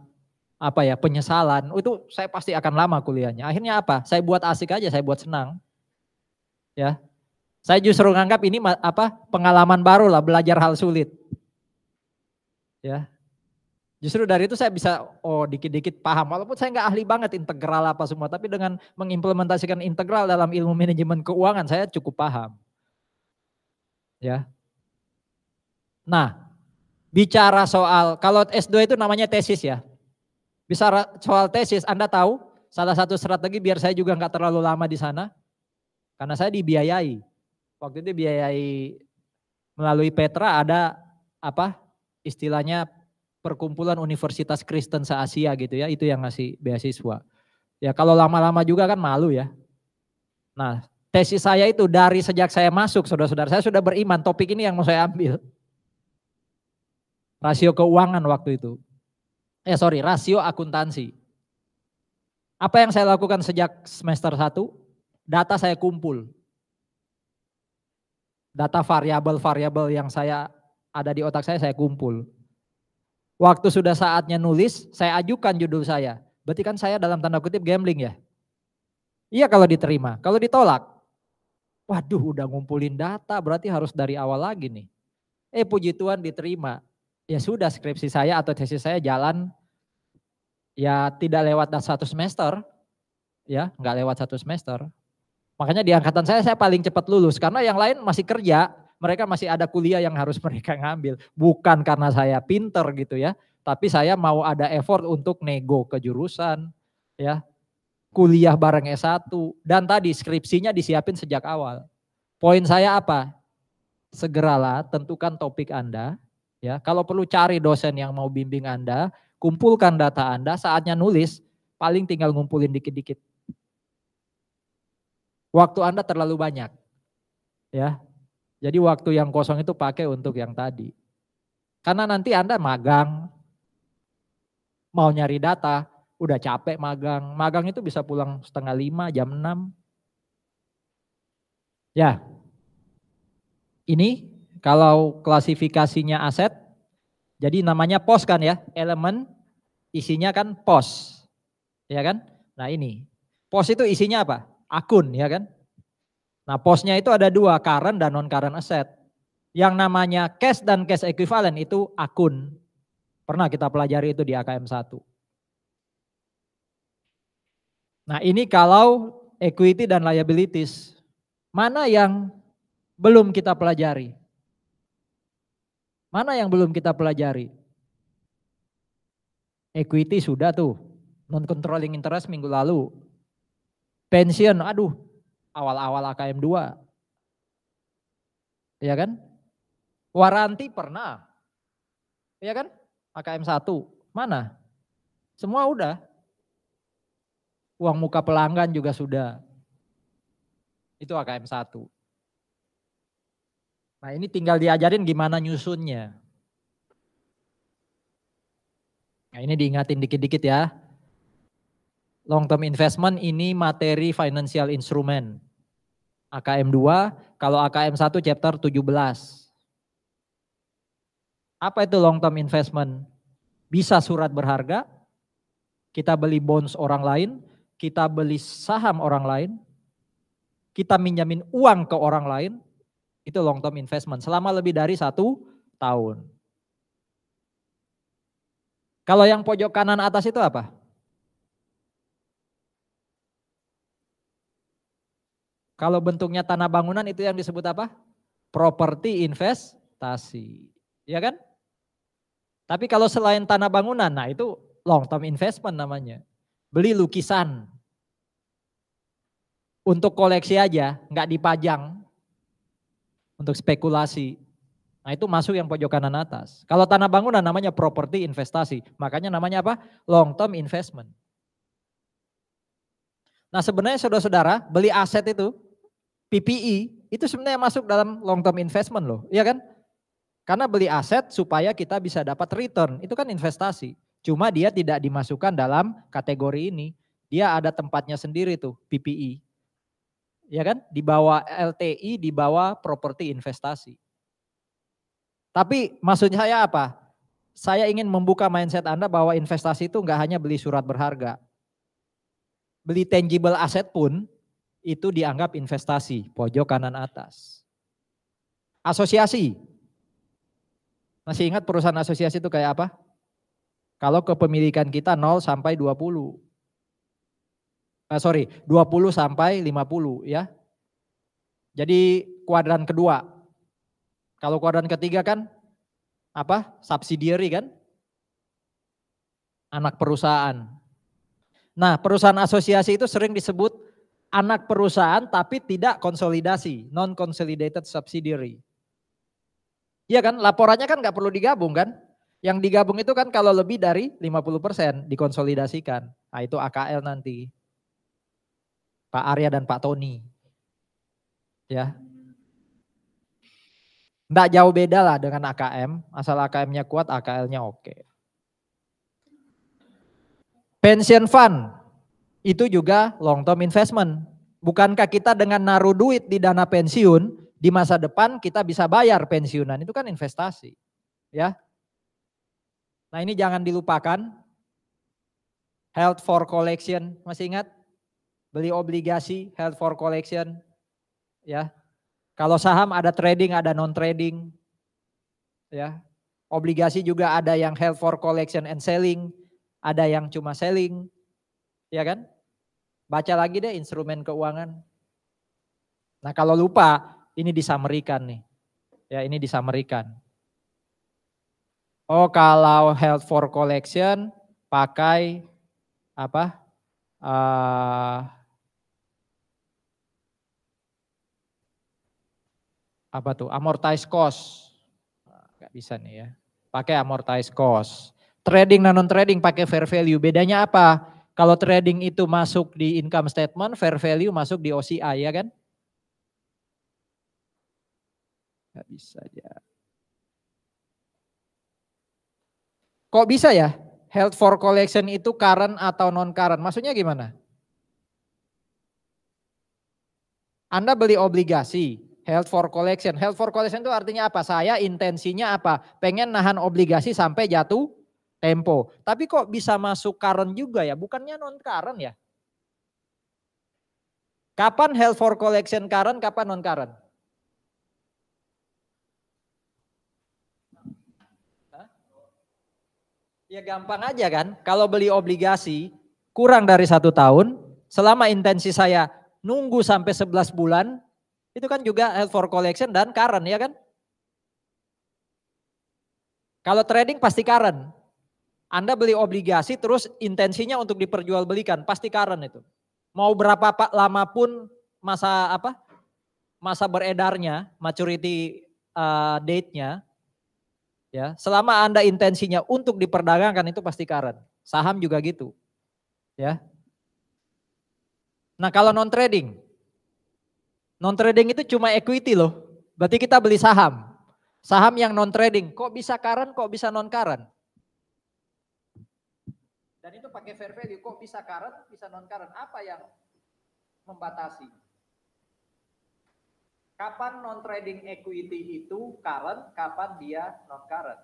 penyesalan, itu saya pasti akan lama kuliahnya. Akhirnya apa? Saya buat asik aja, saya buat senang. Ya. Saya justru menganggap ini pengalaman baru lah, belajar hal sulit. Ya. Justru dari itu saya bisa dikit-dikit paham, walaupun saya nggak ahli banget integral apa semua, tapi dengan mengimplementasikan integral dalam ilmu manajemen keuangan saya cukup paham. Ya. Nah, bicara soal, kalau S2 itu namanya tesis ya. Bicara soal tesis, Anda tahu salah satu strategi biar saya juga nggak terlalu lama di sana, karena saya dibiayai. Waktu itu dibiayai melalui Petra ada istilahnya perkumpulan Universitas Kristen se-Asia gitu ya, itu yang ngasih beasiswa. Ya kalau lama-lama juga kan malu ya. Nah tesis saya itu dari sejak saya masuk, saudara-saudara, saya sudah beriman topik ini yang mau saya ambil. Rasio keuangan waktu itu. Rasio akuntansi. Apa yang saya lakukan sejak semester 1? Data saya kumpul. Data variabel-variabel yang ada di otak saya kumpul. Waktu sudah saatnya nulis, saya ajukan judul saya. Berarti kan saya dalam tanda kutip gambling ya. Iya kalau diterima, kalau ditolak, waduh udah ngumpulin data berarti harus dari awal lagi nih. Puji Tuhan diterima. Ya sudah skripsi saya atau tesis saya jalan ya tidak lewat satu semester. Ya nggak lewat satu semester. Makanya di angkatan saya paling cepat lulus karena yang lain masih kerja. Mereka masih ada kuliah yang harus mereka ngambil. Bukan karena saya pinter gitu ya. Tapi saya mau ada effort untuk nego ke jurusan. Ya, kuliah bareng S1. Dan tadi skripsinya disiapin sejak awal. Poin saya apa? Segeralah tentukan topik Anda. Ya, kalau perlu cari dosen yang mau bimbing Anda. Kumpulkan data Anda, saatnya nulis. Paling tinggal ngumpulin dikit-dikit. Waktu Anda terlalu banyak. Ya, jadi waktu yang kosong itu pakai untuk yang tadi. Karena nanti Anda magang, mau nyari data, udah capek magang. Magang itu bisa pulang 4:30, jam 6. Ya, ini kalau klasifikasinya aset, jadi namanya POS kan ya, elemen isinya kan POS. Ya kan? Nah ini, POS itu isinya apa? Akun ya kan? Nah POS-nya itu ada dua, current dan non-current asset. Yang namanya cash dan cash equivalent itu akun. Pernah kita pelajari itu di AKM 1. Nah ini kalau equity dan liabilities. Mana yang belum kita pelajari? Mana yang belum kita pelajari? Equity sudah tuh. Non-controlling interest minggu lalu. Pension, aduh awal-awal AKM 2. Ya kan? Waranti pernah. Ya kan? AKM 1. Mana? Semua udah. Uang muka pelanggan juga sudah. Itu AKM 1. Nah ini tinggal diajarin gimana nyusunnya. Nah ini diingatin dikit-dikit ya. Long term investment ini materi financial instrument. AKM 2, kalau AKM 1 chapter 17. Apa itu long term investment? Bisa surat berharga, kita beli bonds orang lain, kita beli saham orang lain, kita minjamin uang ke orang lain, itu long term investment selama lebih dari 1 tahun. Kalau yang pojok kanan atas itu apa? Kalau bentuknya tanah bangunan itu yang disebut apa? Properti investasi. Ya kan? Tapi kalau selain tanah bangunan, nah itu long term investment namanya. Beli lukisan. Untuk koleksi aja, nggak dipajang. Untuk spekulasi. Nah itu masuk yang pojok kanan atas. Kalau tanah bangunan namanya properti investasi. Makanya namanya apa? Long term investment. Nah sebenarnya saudara-saudara beli aset itu, PPE, itu sebenarnya masuk dalam long term investment loh. Iya kan? Karena beli aset supaya kita bisa dapat return, itu kan investasi. Cuma dia tidak dimasukkan dalam kategori ini. Dia ada tempatnya sendiri tuh, PPE. Ya kan? Di bawah LTI, di bawah properti investasi. Tapi maksud saya apa? Saya ingin membuka mindset Anda bahwa investasi itu enggak hanya beli surat berharga. Beli tangible asset pun itu dianggap investasi, pojok kanan atas. Asosiasi. Masih ingat perusahaan asosiasi itu kayak apa? Kalau kepemilikan kita 0 sampai 20. 20 sampai 50 ya. Jadi kuadran kedua. Kalau kuadran ketiga kan apa? Subsidiary kan? Anak perusahaan. Nah, perusahaan asosiasi itu sering disebut anak perusahaan tapi tidak konsolidasi, non consolidated subsidiary. Iya kan? Laporannya kan nggak perlu digabung kan? Yang digabung itu kan kalau lebih dari 50% dikonsolidasikan. Nah itu AKL nanti. Pak Arya dan Pak Tony. Ya. Nggak jauh beda lah dengan AKM. Asal AKM-nya kuat, AKL-nya oke. Pension fund. Itu juga long term investment. Bukankah kita dengan naruh duit di dana pensiun, di masa depan kita bisa bayar pensiunan. Itu kan investasi. Ya. Nah ini jangan dilupakan. Held for collection, masih ingat? Beli obligasi, held for collection. Ya. Kalau saham ada trading, ada non trading. Ya. Obligasi juga ada yang held for collection and selling, ada yang cuma selling. Ya kan? Baca lagi deh instrumen keuangan. Nah, kalau lupa, ini disamerikan nih. Ya, ini disamerikan. Oh, kalau held for collection pakai apa? Apa tuh? Amortized cost. Gak bisa nih ya. Pakai amortized cost. Trading dan non trading pakai fair value. Bedanya apa? Kalau trading itu masuk di income statement, fair value masuk di OCI, ya kan? Gak bisa ya. Kok bisa ya? Held for collection itu current atau non current? Maksudnya gimana? Anda beli obligasi, held for collection. Held for collection itu artinya apa? Saya intensinya apa? Pengen nahan obligasi sampai jatuh tempo. Tapi kok bisa masuk current juga ya? Bukannya non current ya? Kapan held for collection current, kapan non current? Ya gampang aja kan, kalau beli obligasi kurang dari 1 tahun, selama intensi saya nunggu sampai 11 bulan, itu kan juga held for collection dan current ya kan. Kalau trading pasti current. Anda beli obligasi terus intensinya untuk diperjualbelikan, pasti current itu. Mau berapa lama pun masa apa? Masa beredarnya, maturity date-nya, ya, selama Anda intensinya untuk diperdagangkan itu pasti current. Saham juga gitu. Ya. Nah, kalau non trading. Non trading itu cuma equity loh. Berarti kita beli saham. Saham yang non trading, kok bisa current, kok bisa non current? Dan itu pakai fair value, kok bisa current, bisa non current? Apa yang membatasi? Kapan non trading equity itu current, kapan dia non current?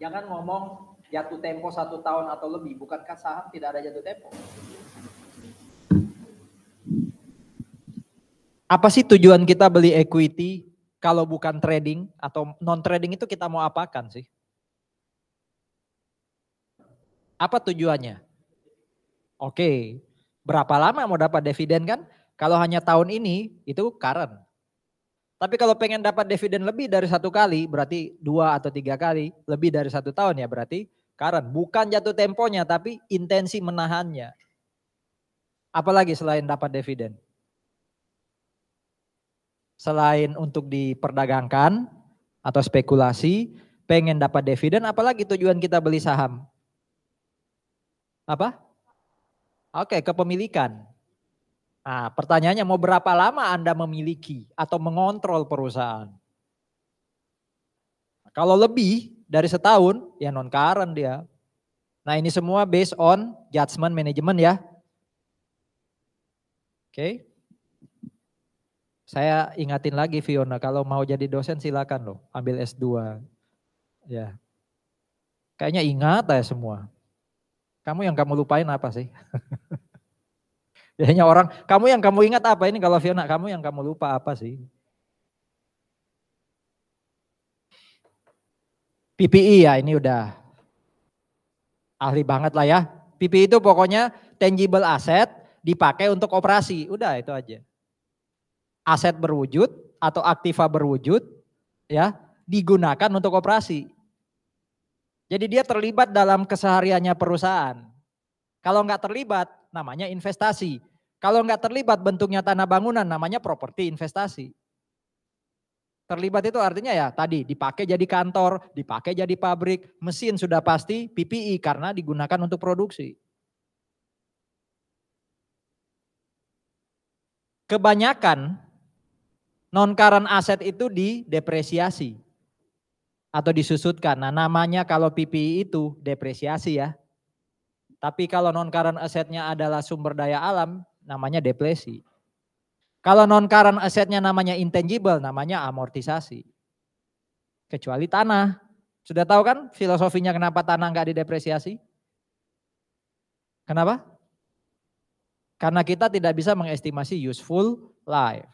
Jangan ngomong jatuh tempo 1 tahun atau lebih, bukankah saham tidak ada jatuh tempo? Apa sih tujuan kita beli equity kalau bukan trading atau non trading itu kita mau apakan sih? Apa tujuannya? Oke, berapa lama mau dapat dividen kan? Kalau hanya tahun ini itu current. Tapi kalau pengen dapat dividen lebih dari 1 kali, berarti 2 atau 3 kali, lebih dari 1 tahun ya berarti current. Bukan jatuh temponya tapi intensi menahannya. Apalagi selain dapat dividen? Selain untuk diperdagangkan atau spekulasi, pengen dapat dividen, apalagi tujuan kita beli saham? Apa? Oke, kepemilikan. Nah, pertanyaannya mau berapa lama Anda memiliki atau mengontrol perusahaan? Kalau lebih dari setahun, ya non current dia. Nah, ini semua based on judgment management ya. Oke. Saya ingatin lagi Fiona, kalau mau jadi dosen silakan loh, ambil S2. Ya. Kayaknya ingat ya semua. Kamu yang kamu lupain apa sih? Biasanya orang, kamu yang kamu ingat apa ini kalau Fiona, kamu yang kamu lupa apa sih? PPI ya, ini udah ahli banget lah ya. PPI itu pokoknya tangible asset dipakai untuk operasi, udah itu aja. Aset berwujud atau aktiva berwujud ya, digunakan untuk operasi. Jadi dia terlibat dalam kesehariannya perusahaan. Kalau nggak terlibat namanya investasi. Kalau nggak terlibat bentuknya tanah bangunan namanya properti investasi. Terlibat itu artinya ya tadi dipakai jadi kantor, dipakai jadi pabrik, mesin sudah pasti PPI karena digunakan untuk produksi. Kebanyakan non current aset itu didepresiasi atau disusutkan. Nah, namanya kalau PPI itu depresiasi ya. Tapi kalau non current asetnya adalah sumber daya alam, namanya depresi. Kalau non current asetnya namanya intangible, namanya amortisasi. kecuali tanah. Sudah tahu kan filosofinya kenapa tanah nggak didepresiasi? Kenapa? Karena kita tidak bisa mengestimasi useful life.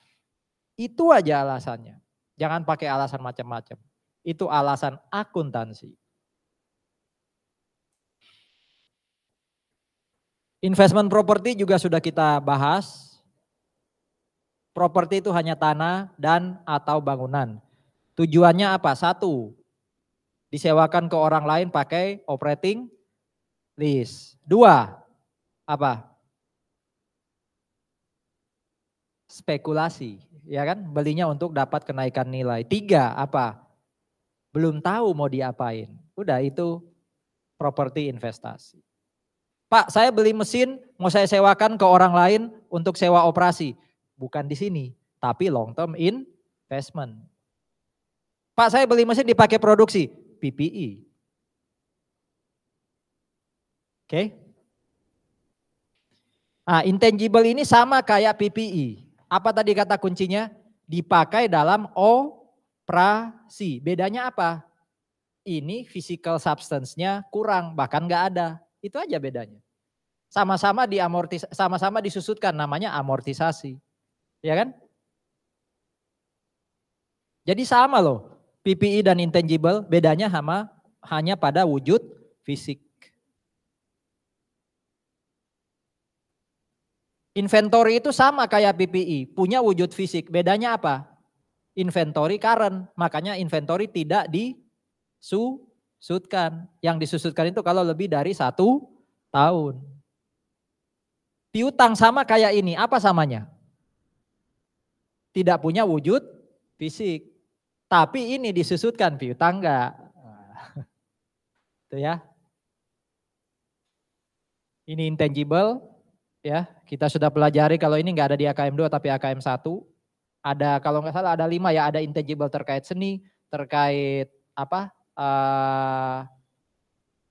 Itu aja alasannya. Jangan pakai alasan macam-macam. Itu alasan akuntansi. Investment property juga sudah kita bahas. Properti itu hanya tanah dan atau bangunan. Tujuannya apa? Satu, disewakan ke orang lain pakai operating lease. Dua, apa? Spekulasi, ya kan? Belinya untuk dapat kenaikan nilai. Tiga, apa? Belum tahu mau diapain. Udah itu properti investasi. Pak, saya beli mesin mau saya sewakan ke orang lain untuk sewa operasi. Bukan di sini, tapi long term investment. Pak, saya beli mesin dipakai produksi, PPE. Oke. Nah, intangible ini sama kayak PPE. Apa tadi kata kuncinya? Dipakai dalam operasi. Bedanya apa? Ini physical substance-nya kurang, bahkan nggak ada. Itu aja bedanya. Sama-sama disusutkan, namanya amortisasi. Ya kan? Jadi sama loh. PPE dan intangible bedanya hanya pada wujud fisik. Inventory itu sama kayak PPE, punya wujud fisik. Bedanya apa? Inventory current, makanya inventory tidak disusutkan. Yang disusutkan itu kalau lebih dari 1 tahun. Piutang sama kayak ini, apa samanya? Tidak punya wujud fisik. Tapi ini disusutkan, piutang enggak. Itu ya. Ini intangible, ya kita sudah pelajari kalau ini enggak ada di AKM 2 tapi AKM 1. Ada kalau nggak salah ada 5 ya, ada intangible terkait seni, terkait apa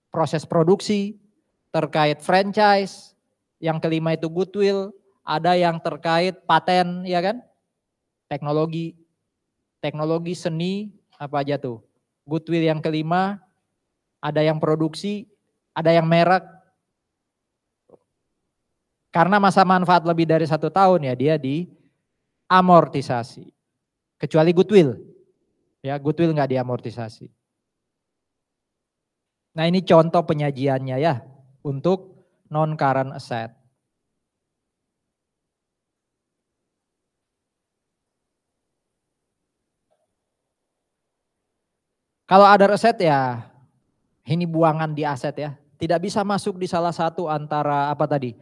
proses produksi, terkait franchise, yang kelima itu goodwill, ada yang terkait paten ya kan, teknologi seni apa aja tuh, goodwill yang kelima, ada yang produksi, ada yang merek. Karena masa manfaat lebih dari 1 tahun ya dia diamortisasi. Kecuali goodwill. Ya, goodwill nggak diamortisasi. Nah, ini contoh penyajiannya ya untuk non current asset. Kalau other asset ya ini buangan di aset ya. Tidak bisa masuk di salah satu antara apa tadi?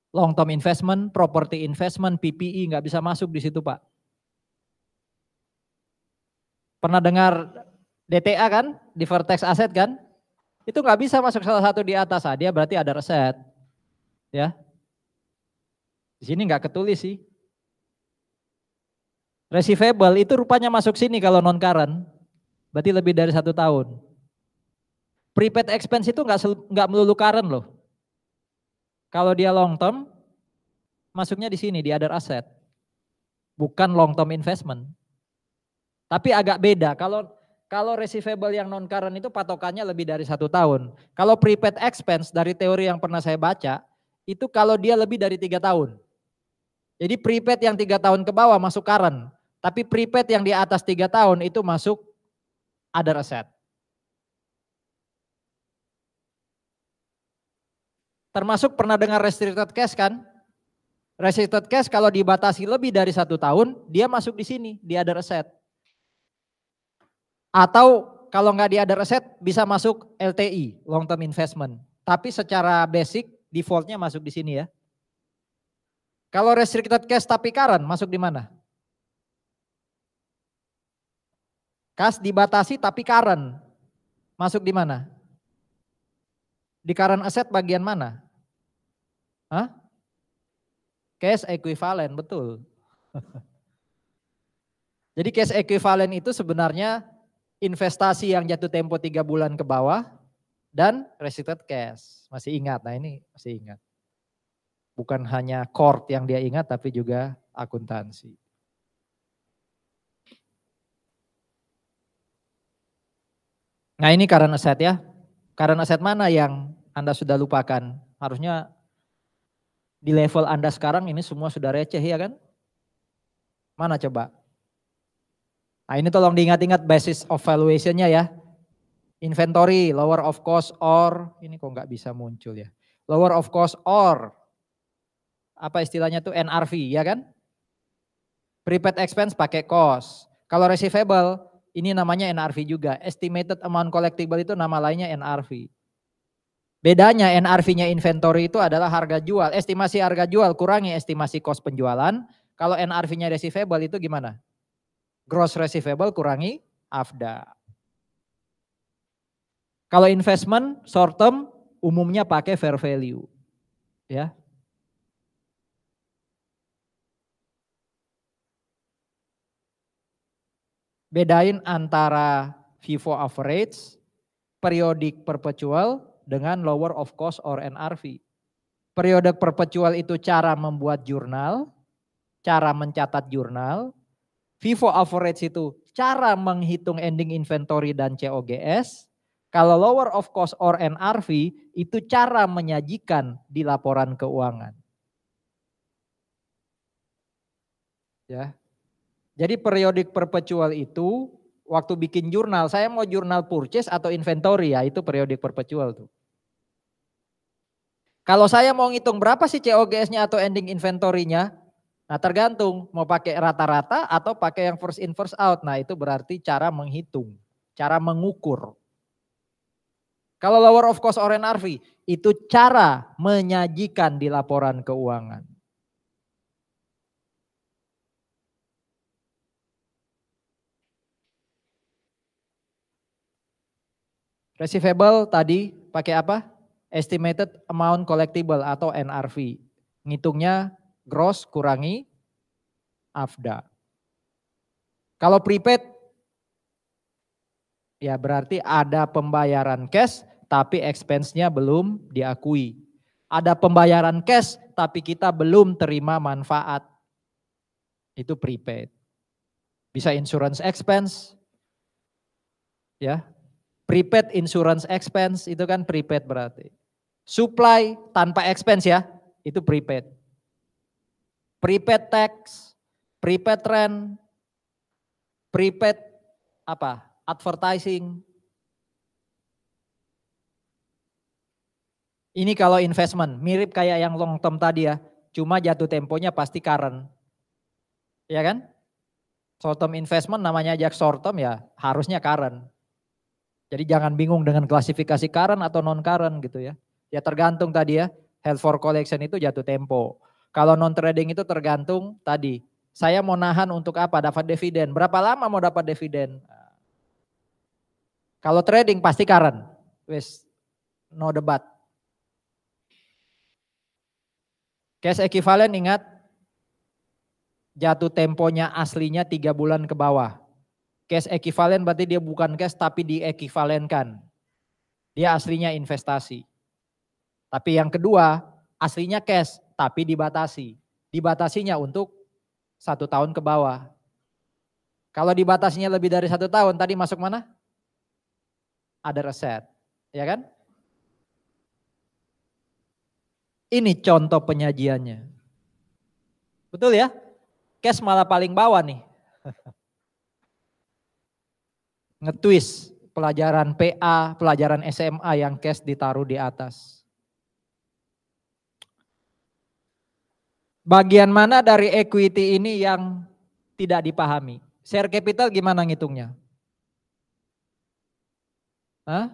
Long term investment, property investment, PPE nggak bisa masuk di situ Pak. Pernah dengar DTA kan? Deferred tax asset kan? Itu nggak bisa masuk salah satu di atas, dia berarti ada aset. Ya. Di sini nggak ketulis sih. Receivable itu rupanya masuk sini kalau non current. Berarti lebih dari 1 tahun. Prepaid expense itu nggak melulu current loh. Kalau dia long term, masuknya di sini di other asset. Bukan long term investment. Tapi agak beda. Kalau receivable yang non current itu patokannya lebih dari 1 tahun. Kalau prepaid expense dari teori yang pernah saya baca, itu kalau dia lebih dari 3 tahun. Jadi prepaid yang 3 tahun ke bawah masuk current. Tapi prepaid yang di atas 3 tahun itu masuk other asset. Termasuk pernah dengar restricted cash kan? Restricted cash kalau dibatasi lebih dari 1 tahun, dia masuk di sini, di other asset. Atau kalau nggak di other asset bisa masuk LTI, long term investment. Tapi secara basic defaultnya masuk di sini ya. Kalau restricted cash tapi current masuk di mana? Cash dibatasi tapi current masuk di mana? Di current asset bagian mana? Hah? Cash equivalent, betul. Jadi cash equivalent itu sebenarnya investasi yang jatuh tempo 3 bulan ke bawah dan restricted cash. Masih ingat, nah ini masih ingat. Bukan hanya court yang dia ingat tapi juga akuntansi. Nah ini current asset ya. Current asset mana yang Anda sudah lupakan? Harusnya di level Anda sekarang ini semua sudah receh ya kan? Mana coba? Nah ini tolong diingat-ingat basis of valuation-nya ya. Inventory, lower of cost or, ini kok nggak bisa muncul ya. Lower of cost or, apa istilahnya tuh NRV ya kan? Prepaid expense pakai cost. Kalau receivable, ini namanya NRV juga. Estimated amount collectible itu nama lainnya NRV. Bedanya NRV-nya inventory itu adalah harga jual. Estimasi harga jual kurangi estimasi cost penjualan. Kalau NRV-nya receivable itu gimana? Gross receivable kurangi AFDA. Kalau investment short term umumnya pakai fair value. Ya. Bedain antara FIFO average, periodic perpetual dengan lower of cost or NRV. Periodic perpetual itu cara membuat jurnal, cara mencatat jurnal. FIFO average itu cara menghitung ending inventory dan COGS. Kalau lower of cost or NRV itu cara menyajikan di laporan keuangan. Ya. Jadi periodic perpetual itu waktu bikin jurnal, saya mau jurnal purchase atau inventory ya, itu periodic perpetual tuh. Kalau saya mau ngitung berapa sih COGS-nya atau ending inventory-nya, nah tergantung mau pakai rata-rata atau pakai yang first in first out. Nah itu berarti cara menghitung, cara mengukur. Kalau lower of cost or NRV, itu cara menyajikan di laporan keuangan. Receivable tadi pakai apa? Estimated amount collectible atau NRV. Ngitungnya gross kurangi AFDA. Kalau prepaid ya berarti ada pembayaran cash tapi expense-nya belum diakui. Ada pembayaran cash tapi kita belum terima manfaat. Itu prepaid. Bisa insurance expense. Ya. Prepaid insurance expense itu kan prepaid berarti. Supply tanpa expense ya, itu prepaid. Prepaid tax, prepaid rent, prepaid apa? Advertising. Ini kalau investment, mirip kayak yang long term tadi ya, cuma jatuh temponya pasti current. Ya kan? Short term investment namanya aja short term ya, harusnya current. Jadi jangan bingung dengan klasifikasi current atau non current gitu ya. Ya tergantung tadi ya, held for collection itu jatuh tempo. Kalau non trading itu tergantung tadi, saya mau nahan untuk apa? Dapat dividen. Berapa lama mau dapat dividen? Kalau trading pasti current. Wes, no debat. Cash equivalent ingat, jatuh temponya aslinya 3 bulan ke bawah. Cash equivalent berarti dia bukan cash tapi diekivalenkan. Dia aslinya investasi. Tapi yang kedua, aslinya cash tapi dibatasi. Dibatasinya untuk 1 tahun ke bawah. Kalau dibatasinya lebih dari 1 tahun, tadi masuk mana? Ada reset, ya kan? Ini contoh penyajiannya. Betul ya? Cash malah paling bawah nih. Nge-twist pelajaran PA, pelajaran SMA yang cash ditaruh di atas. Bagian mana dari equity ini yang tidak dipahami? Share capital gimana ngitungnya? Hah?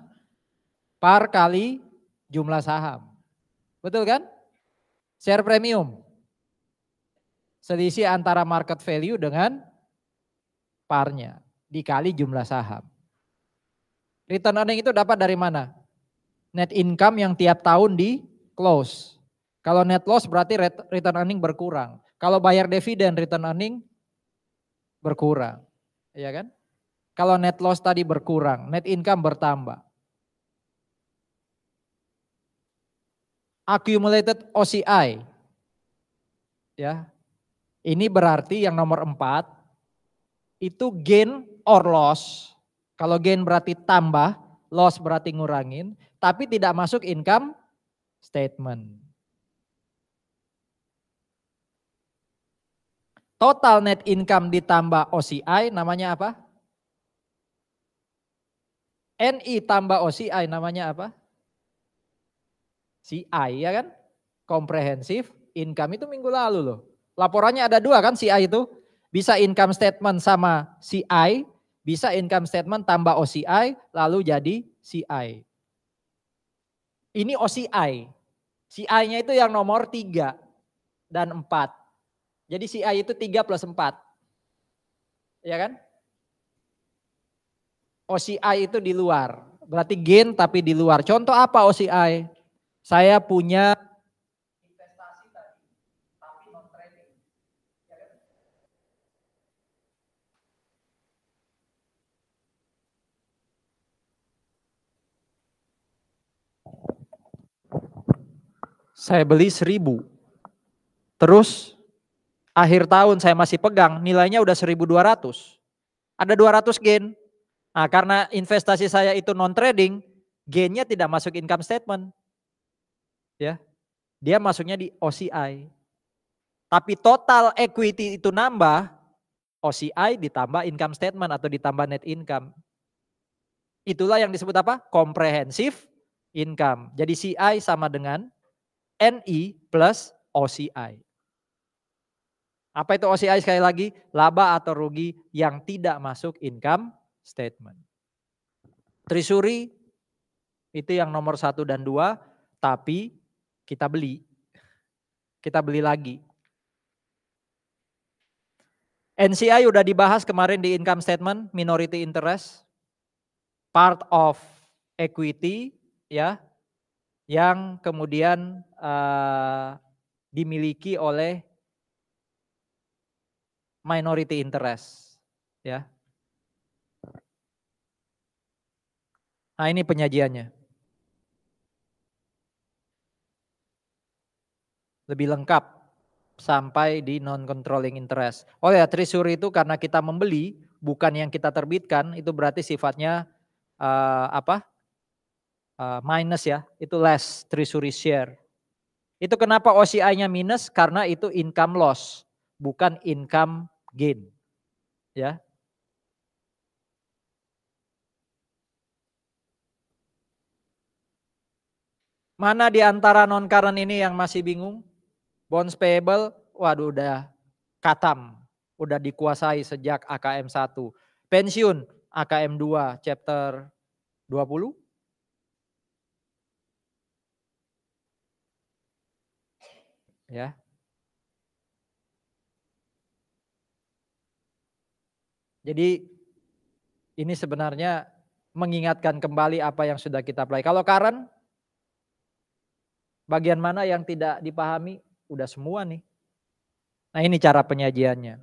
Par kali jumlah saham. Betul kan? Share premium. Selisih antara market value dengan parnya dikali jumlah saham. Return earning itu dapat dari mana? Net income yang tiap tahun di close. Kalau net loss berarti return earning berkurang. Kalau bayar dividen return earning berkurang. Iya kan? Kalau net loss tadi berkurang, net income bertambah. Accumulated OCI. Ya. Ini berarti yang nomor 4 itu gain or loss. Kalau gain berarti tambah, Loss berarti ngurangin, tapi tidak masuk income statement. Total net income ditambah OCI namanya apa? NI tambah OCI namanya apa? CI ya kan? Comprehensive income itu minggu lalu loh. Laporannya ada dua kan CI itu. Bisa income statement sama CI, bisa income statement tambah OCI lalu jadi CI. Ini OCI. CI-nya itu yang nomor 3 dan 4. Jadi CI itu 3 plus 4. Ya kan? OCI itu di luar. Berarti gain tapi di luar. Contoh apa OCI? Saya punya investasi tadi, tapi non trading. Ya kan? Saya beli 1.000. Terus akhir tahun saya masih pegang, nilainya udah 1.200. Ada 200 gain. Nah, karena investasi saya itu non trading, gainnya tidak masuk income statement. Ya. Dia masuknya di OCI. Tapi total equity itu nambah, OCI ditambah income statement atau ditambah net income. Itulah yang disebut apa? Comprehensive income. Jadi CI sama dengan NI plus OCI. Apa itu OCI sekali lagi? Laba atau rugi yang tidak masuk income statement. Treasury itu yang nomor 1 dan 2, tapi kita beli. Kita beli lagi. NCI udah dibahas kemarin di income statement, minority interest, part of equity ya, yang kemudian dimiliki oleh minority interest ya. Nah, ini penyajiannya. Lebih lengkap sampai di non-controlling interest. Oh ya, treasury itu karena kita membeli, bukan yang kita terbitkan, itu berarti sifatnya minus ya, itu less treasury share. Itu kenapa OCI-nya minus? Karena itu income loss, bukan income gain. Ya. Mana di antara non-current ini yang masih bingung? Bonds payable, waduh udah katam, udah dikuasai sejak AKM 1. Pensiun, AKM 2, chapter 20. Ya. Jadi ini sebenarnya mengingatkan kembali apa yang sudah kita pelajari. Kalau current, bagian mana yang tidak dipahami? Udah semua nih. Nah, ini cara penyajiannya.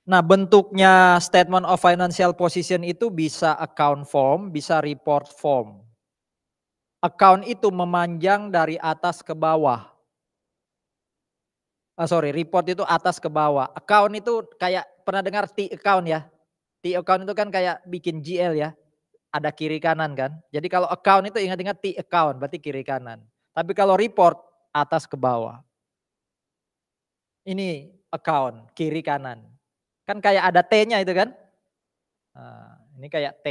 Nah, bentuknya statement of financial position itu bisa account form, bisa report form. Account itu memanjang dari atas ke bawah. Report itu atas ke bawah. Account itu kayak pernah dengar T account ya? T account itu kan kayak bikin GL ya. Ada kiri kanan kan. Jadi kalau account itu ingat-ingat T account berarti kiri kanan. Tapi kalau report atas ke bawah. Ini account kiri kanan. Kan kayak ada T-nya itu kan. Nah, ini kayak T.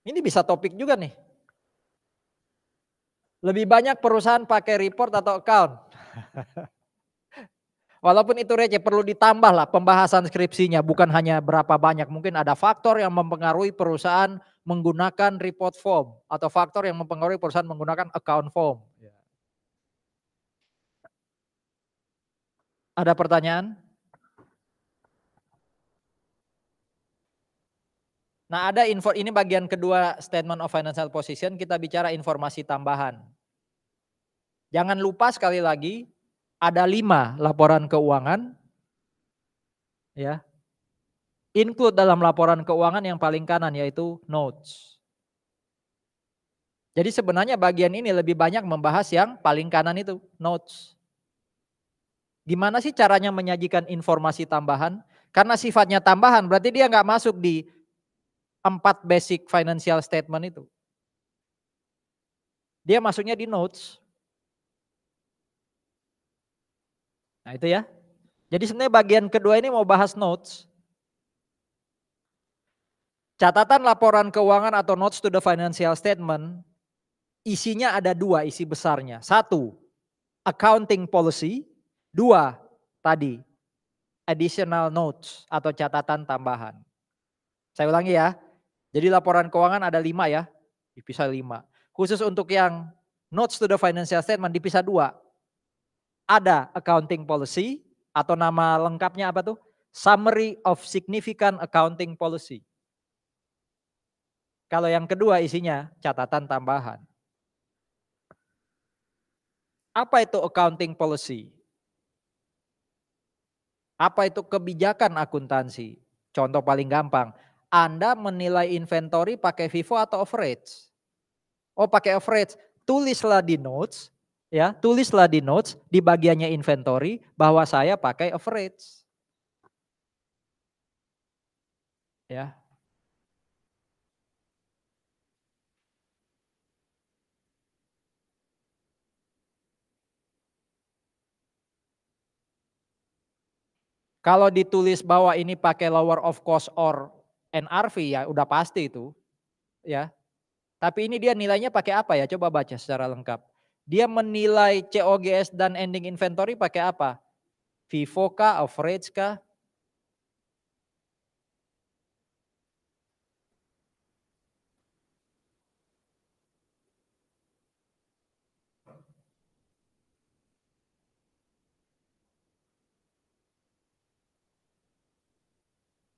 Ini bisa topik juga nih. Lebih banyak perusahaan pakai report atau account? Walaupun itu receh, perlu ditambah lah pembahasan skripsinya. Bukan hanya berapa banyak, mungkin ada faktor yang mempengaruhi perusahaan menggunakan report form. Atau faktor yang mempengaruhi perusahaan menggunakan account form. Ada pertanyaan? Nah, ada info, ini bagian kedua statement of financial position, kita bicara informasi tambahan. Jangan lupa sekali lagi, ada 5 laporan keuangan, ya. Include dalam laporan keuangan yang paling kanan yaitu notes. Jadi sebenarnya bagian ini lebih banyak membahas yang paling kanan itu, notes. Gimana sih caranya menyajikan informasi tambahan? Karena sifatnya tambahan berarti dia nggak masuk di 4 basic financial statement itu. Dia masuknya di notes. Nah itu ya. Jadi sebenarnya bagian kedua ini mau bahas notes. Catatan laporan keuangan atau notes to the financial statement, isinya ada 2 isi besarnya. 1, accounting policy. 2, tadi, additional notes atau catatan tambahan. Saya ulangi ya. Jadi laporan keuangan ada 5 ya, dipisah 5. Khusus untuk yang notes to the financial statement dipisah 2. Ada accounting policy atau nama lengkapnya apa tuh? Summary of significant accounting policy. Kalau yang kedua isinya catatan tambahan. Apa itu accounting policy? Apa itu kebijakan akuntansi? Contoh paling gampang, Anda menilai inventory pakai FIFO atau average? Oh pakai average, tulislah di notes, ya tulislah di notes di bagiannya inventory bahwa saya pakai average. Ya. Kalau ditulis bahwa ini pakai lower of cost or NRV ya udah pasti itu. Ya. Tapi ini dia nilainya pakai apa ya? Coba baca secara lengkap. Dia menilai COGS dan ending inventory pakai apa? FIFO kah, average kah?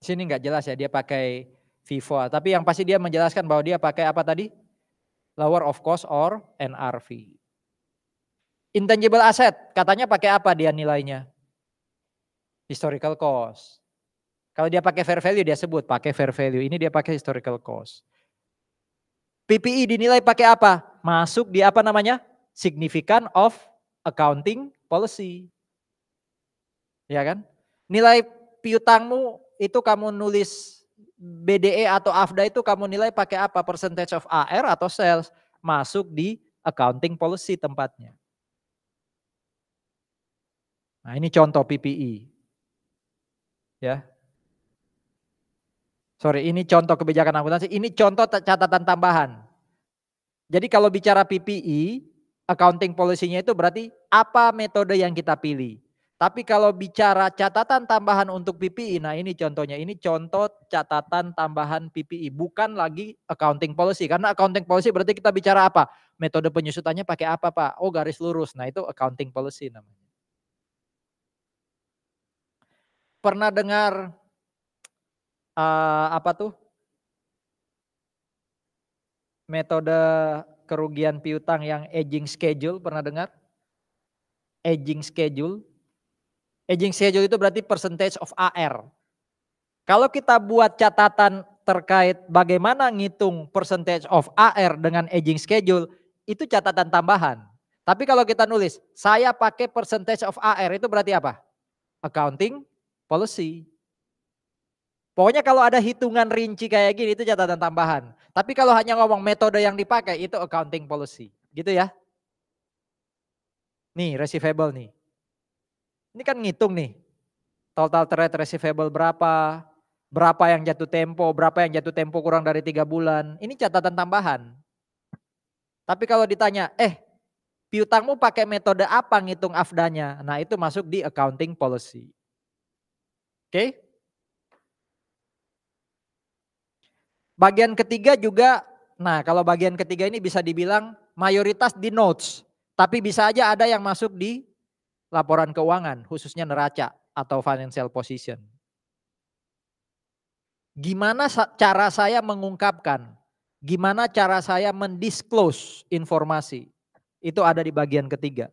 Sini nggak jelas ya dia pakai FIFO. Tapi yang pasti dia menjelaskan bahwa dia pakai apa tadi? Lower of cost or NRV. Intangible asset, katanya pakai apa dia nilainya? Historical cost. Kalau dia pakai fair value dia sebut pakai fair value. Ini dia pakai historical cost. PPI dinilai pakai apa? Masuk di apa namanya? Significant of accounting policy. Ya kan? Nilai piutangmu itu kamu nulis BDE atau AFDA itu kamu nilai pakai apa? Percentage of AR atau sales? Masuk di accounting policy tempatnya. Nah ini contoh PPI. Ya. Sorry, ini contoh kebijakan akuntansi, ini contoh catatan tambahan. Jadi kalau bicara PPI, accounting policy-nya itu berarti apa metode yang kita pilih. Tapi kalau bicara catatan tambahan untuk PPI, nah ini contohnya, ini contoh catatan tambahan PPI, bukan lagi accounting policy. Karena accounting policy berarti kita bicara apa? Metode penyusutannya pakai apa Pak? Oh garis lurus, nah itu accounting policy namanya. Pernah dengar apa tuh? Metode kerugian piutang yang aging schedule, pernah dengar? Aging schedule. Aging schedule itu berarti percentage of AR. Kalau kita buat catatan terkait bagaimana ngitung percentage of AR dengan aging schedule, itu catatan tambahan. Tapi kalau kita nulis, saya pakai percentage of AR itu berarti apa? Accounting policy. Pokoknya kalau ada hitungan rinci kayak gini itu catatan tambahan. Tapi kalau hanya ngomong metode yang dipakai itu accounting policy. Gitu ya. Nih receivable nih. Ini kan ngitung nih. Total trade receivable berapa. Berapa yang jatuh tempo. Berapa yang jatuh tempo kurang dari 3 bulan. Ini catatan tambahan. Tapi kalau ditanya piutangmu pakai metode apa ngitung AFDA-nya. Nah itu masuk di accounting policy. Oke. Bagian ketiga juga, nah kalau bagian ketiga ini bisa dibilang mayoritas di notes. Tapi bisa aja ada yang masuk di laporan keuangan, khususnya neraca atau financial position. Gimana cara saya mengungkapkan, gimana cara saya mendisclose informasi, itu ada di bagian ketiga.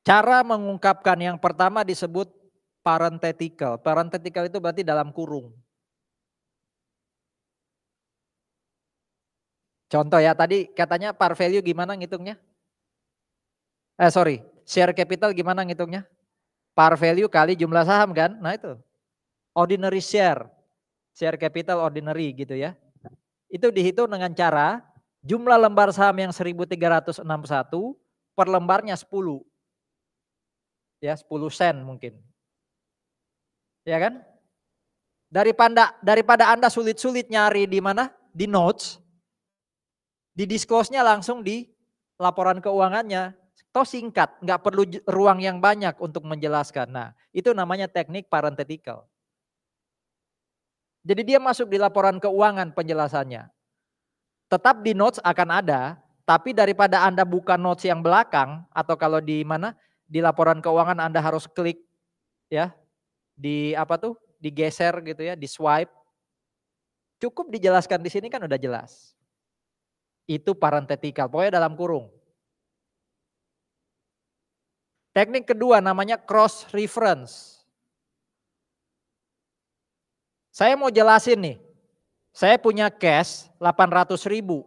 Cara mengungkapkan yang pertama disebut parenthetical. Parenthetical itu berarti dalam kurung. Contoh ya, tadi katanya par value gimana ngitungnya? Share capital gimana ngitungnya? Par value kali jumlah saham kan. Nah itu. Ordinary share. Share capital ordinary gitu ya. Itu dihitung dengan cara jumlah lembar saham yang 1361 per lembarnya 10. Ya 10 sen mungkin. Ya kan? Daripada Anda sulit-sulit nyari di mana? Di notes. Di disclose-nya langsung di laporan keuangannya. Toh singkat, nggak perlu ruang yang banyak untuk menjelaskan. Nah, itu namanya teknik parenthetical. Jadi dia masuk di laporan keuangan penjelasannya. Tetap di notes akan ada, tapi daripada Anda buka notes yang belakang, atau kalau di mana, di laporan keuangan Anda harus klik ya, di apa tuh, digeser gitu ya, di swipe. Cukup dijelaskan di sini kan udah jelas. Itu parenthetical, pokoknya dalam kurung. Teknik kedua namanya cross reference. Saya mau jelasin nih, saya punya cash 800.000.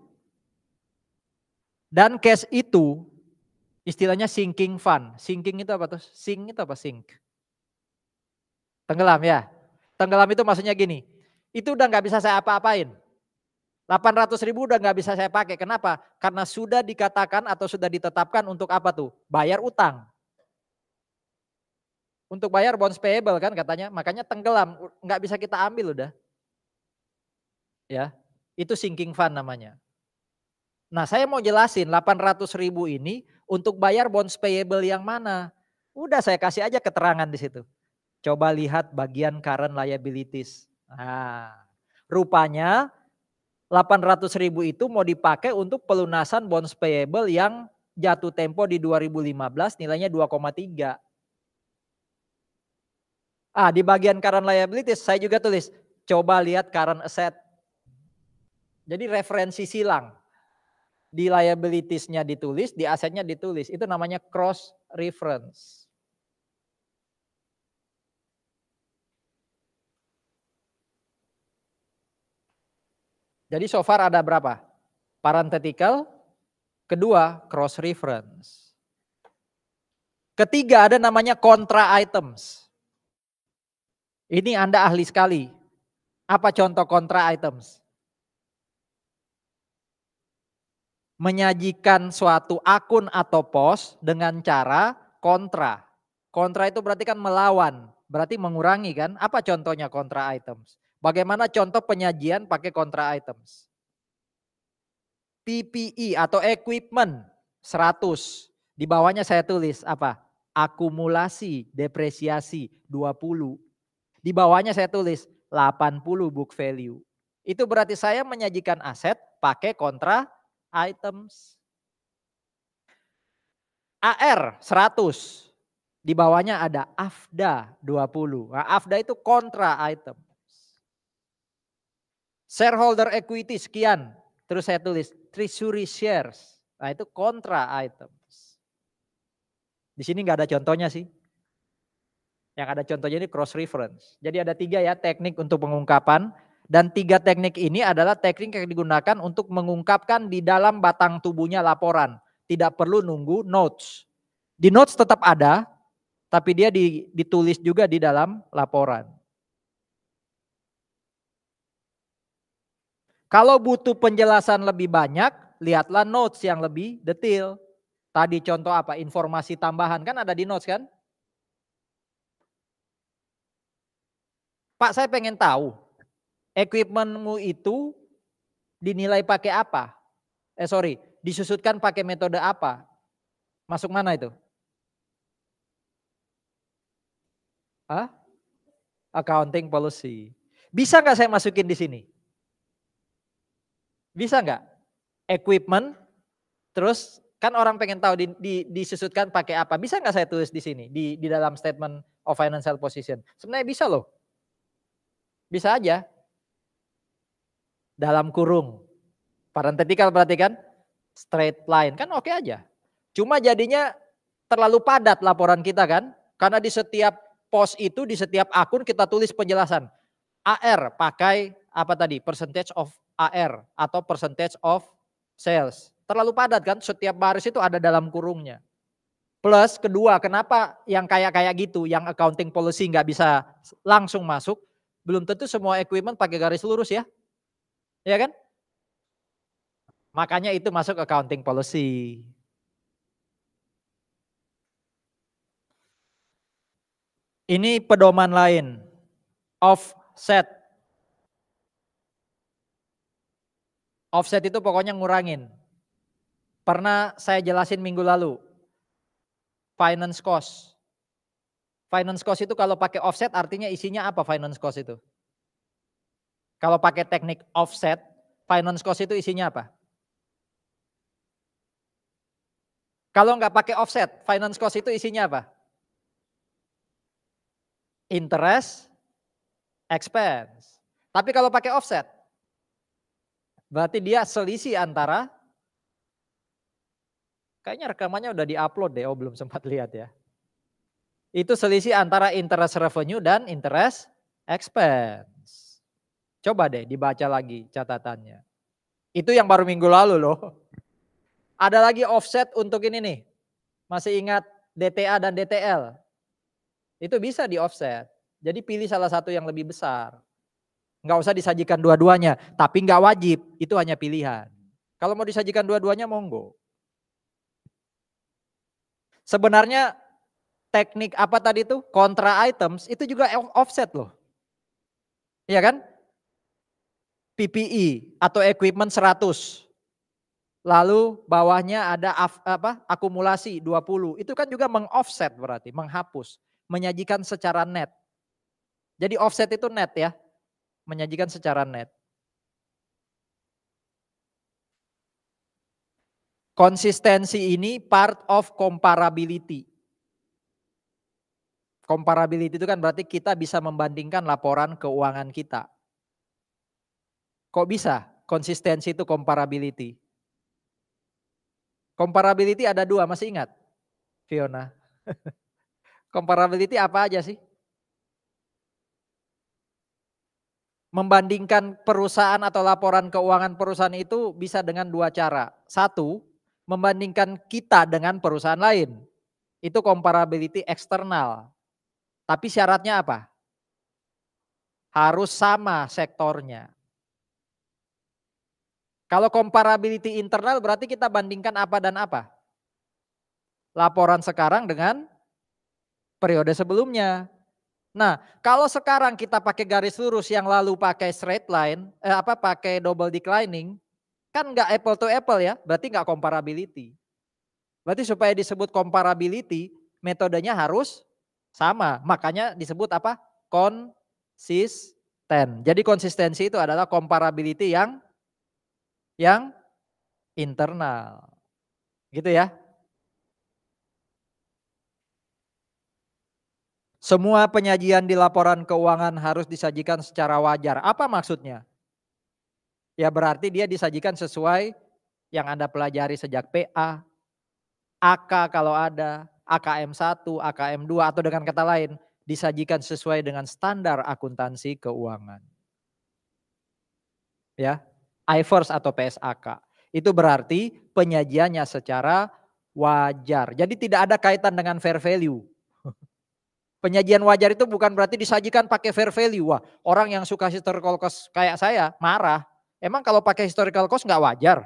Dan cash itu istilahnya sinking fund. Sinking itu apa tuh? Sink itu apa? Sink. Tenggelam ya. Tenggelam itu maksudnya gini, itu udah nggak bisa saya apa-apain. 800.000 udah nggak bisa saya pakai. Kenapa? Karena sudah dikatakan atau sudah ditetapkan untuk apa tuh? Bayar utang. Untuk bayar bonds payable kan katanya, makanya tenggelam, nggak bisa kita ambil udah. Ya, itu sinking fund namanya. Nah saya mau jelasin 800.000 ini untuk bayar bonds payable yang mana? Udah saya kasih aja keterangan di situ. Coba lihat bagian current liabilities. Nah, rupanya 800.000 itu mau dipakai untuk pelunasan bonds payable yang jatuh tempo di 2015 nilainya 2,3. Di bagian current liabilities saya juga tulis, coba lihat current asset. Jadi referensi silang. Di liabilities-nya ditulis, di asetnya ditulis. Itu namanya cross reference. Jadi so far ada berapa? Parenthetical, kedua cross reference. Ketiga ada namanya contra items. Ini Anda ahli sekali. Apa contoh contra items? Menyajikan suatu akun atau pos dengan cara kontra. Kontra itu berarti kan melawan, berarti mengurangi kan? Apa contohnya contra items? Bagaimana contoh penyajian pakai contra items? PPE atau equipment 100. Di bawahnya saya tulis apa? Akumulasi, depresiasi 20. Di bawahnya saya tulis 80 book value. Itu berarti saya menyajikan aset pakai contra items. AR 100. Di bawahnya ada AFDA 20. Nah, AFDA itu contra item. Shareholder equity sekian. Terus saya tulis treasury shares. Nah itu contra items. Di sini nggak ada contohnya sih. Yang ada contohnya ini cross reference. Jadi ada 3 ya teknik untuk pengungkapan. Dan 3 teknik ini adalah teknik yang digunakan untuk mengungkapkan di dalam batang tubuhnya laporan. Tidak perlu nunggu notes. Di notes tetap ada, tapi dia ditulis juga di dalam laporan. Kalau butuh penjelasan lebih banyak, lihatlah notes yang lebih detail. Tadi contoh apa? Informasi tambahan kan ada di notes kan? Pak saya pengen tahu, equipmentmu itu dinilai pakai apa? Disusutkan pakai metode apa? Masuk mana itu? Accounting policy. Bisa nggak saya masukin di sini? Bisa nggak? Equipment, terus kan orang pengen tahu disusutkan pakai apa? Bisa nggak saya tulis di sini di dalam statement of financial position? Sebenarnya bisa loh. Bisa aja. Dalam kurung. Parenthetical berarti kan straight line kan oke aja. Cuma jadinya terlalu padat laporan kita kan? Karena di setiap pos itu, di setiap akun kita tulis penjelasan. AR pakai apa tadi? Percentage of AR atau percentage of sales. Terlalu padat kan? Setiap baris itu ada dalam kurungnya. Plus kedua, kenapa yang kayak gitu, yang accounting policy nggak bisa langsung masuk, belum tentu semua equipment pakai garis lurus ya. Ya kan? Makanya itu masuk accounting policy. Ini pedoman lain. Offset. Offset itu pokoknya ngurangin. Pernah saya jelasin minggu lalu. Finance cost. Finance cost itu kalau pakai offset artinya isinya apa finance cost itu? Kalau pakai teknik offset, finance cost itu isinya apa? Kalau nggak pakai offset, finance cost itu isinya apa? Interest, expense. Tapi kalau pakai offset, berarti dia selisih antara, kayaknya rekamannya udah di-upload deh, oh belum sempat lihat ya. Itu selisih antara interest revenue dan interest expense. Coba deh dibaca lagi catatannya. Itu yang baru minggu lalu loh. Ada lagi offset untuk ini nih. Masih ingat DTA dan DTL? Itu bisa di offset. Jadi pilih salah satu yang lebih besar. Nggak usah disajikan dua-duanya, tapi nggak wajib, itu hanya pilihan. Kalau mau disajikan dua-duanya monggo. Sebenarnya teknik apa tadi tuh? Contra items itu juga offset loh. Iya kan? PPE atau equipment 100. Lalu bawahnya ada akumulasi 20. Itu kan juga mengoffset berarti, menghapus, menyajikan secara net. Jadi offset itu net ya, menyajikan secara net. Konsistensi ini part of comparability. Comparability itu kan berarti kita bisa membandingkan laporan keuangan kita. Kok bisa konsistensi itu comparability? Comparability ada dua, masih ingat Fiona? Comparability apa aja sih? Membandingkan perusahaan atau laporan keuangan perusahaan itu bisa dengan dua cara. Satu, membandingkan kita dengan perusahaan lain. Itu comparability eksternal. Tapi syaratnya apa? Harus sama sektornya. Kalau comparability internal berarti kita bandingkan apa dan apa? Laporan sekarang dengan periode sebelumnya. Nah, kalau sekarang kita pakai garis lurus yang lalu pakai straight line, pakai double declining, kan nggak apple to apple ya, berarti nggak comparability. Berarti supaya disebut comparability, metodenya harus sama. Makanya disebut apa? Konsisten. Jadi konsistensi itu adalah comparability yang internal. Gitu ya. Semua penyajian di laporan keuangan harus disajikan secara wajar. Apa maksudnya? Ya berarti dia disajikan sesuai yang Anda pelajari sejak PA, AK kalau ada, AKM 1, AKM 2 atau dengan kata lain disajikan sesuai dengan standar akuntansi keuangan. Ya, IFRS atau PSAK. Itu berarti penyajiannya secara wajar. Jadi tidak ada kaitan dengan fair value. Penyajian wajar itu bukan berarti disajikan pakai fair value. Wah, orang yang suka historical cost kayak saya marah. Emang kalau pakai historical cost nggak wajar?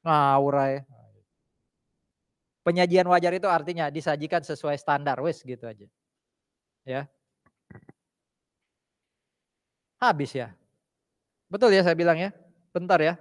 Ngawur aja. Penyajian wajar itu artinya disajikan sesuai standar, wes gitu aja. Ya. Habis ya. Betul ya saya bilang ya. Bentar ya.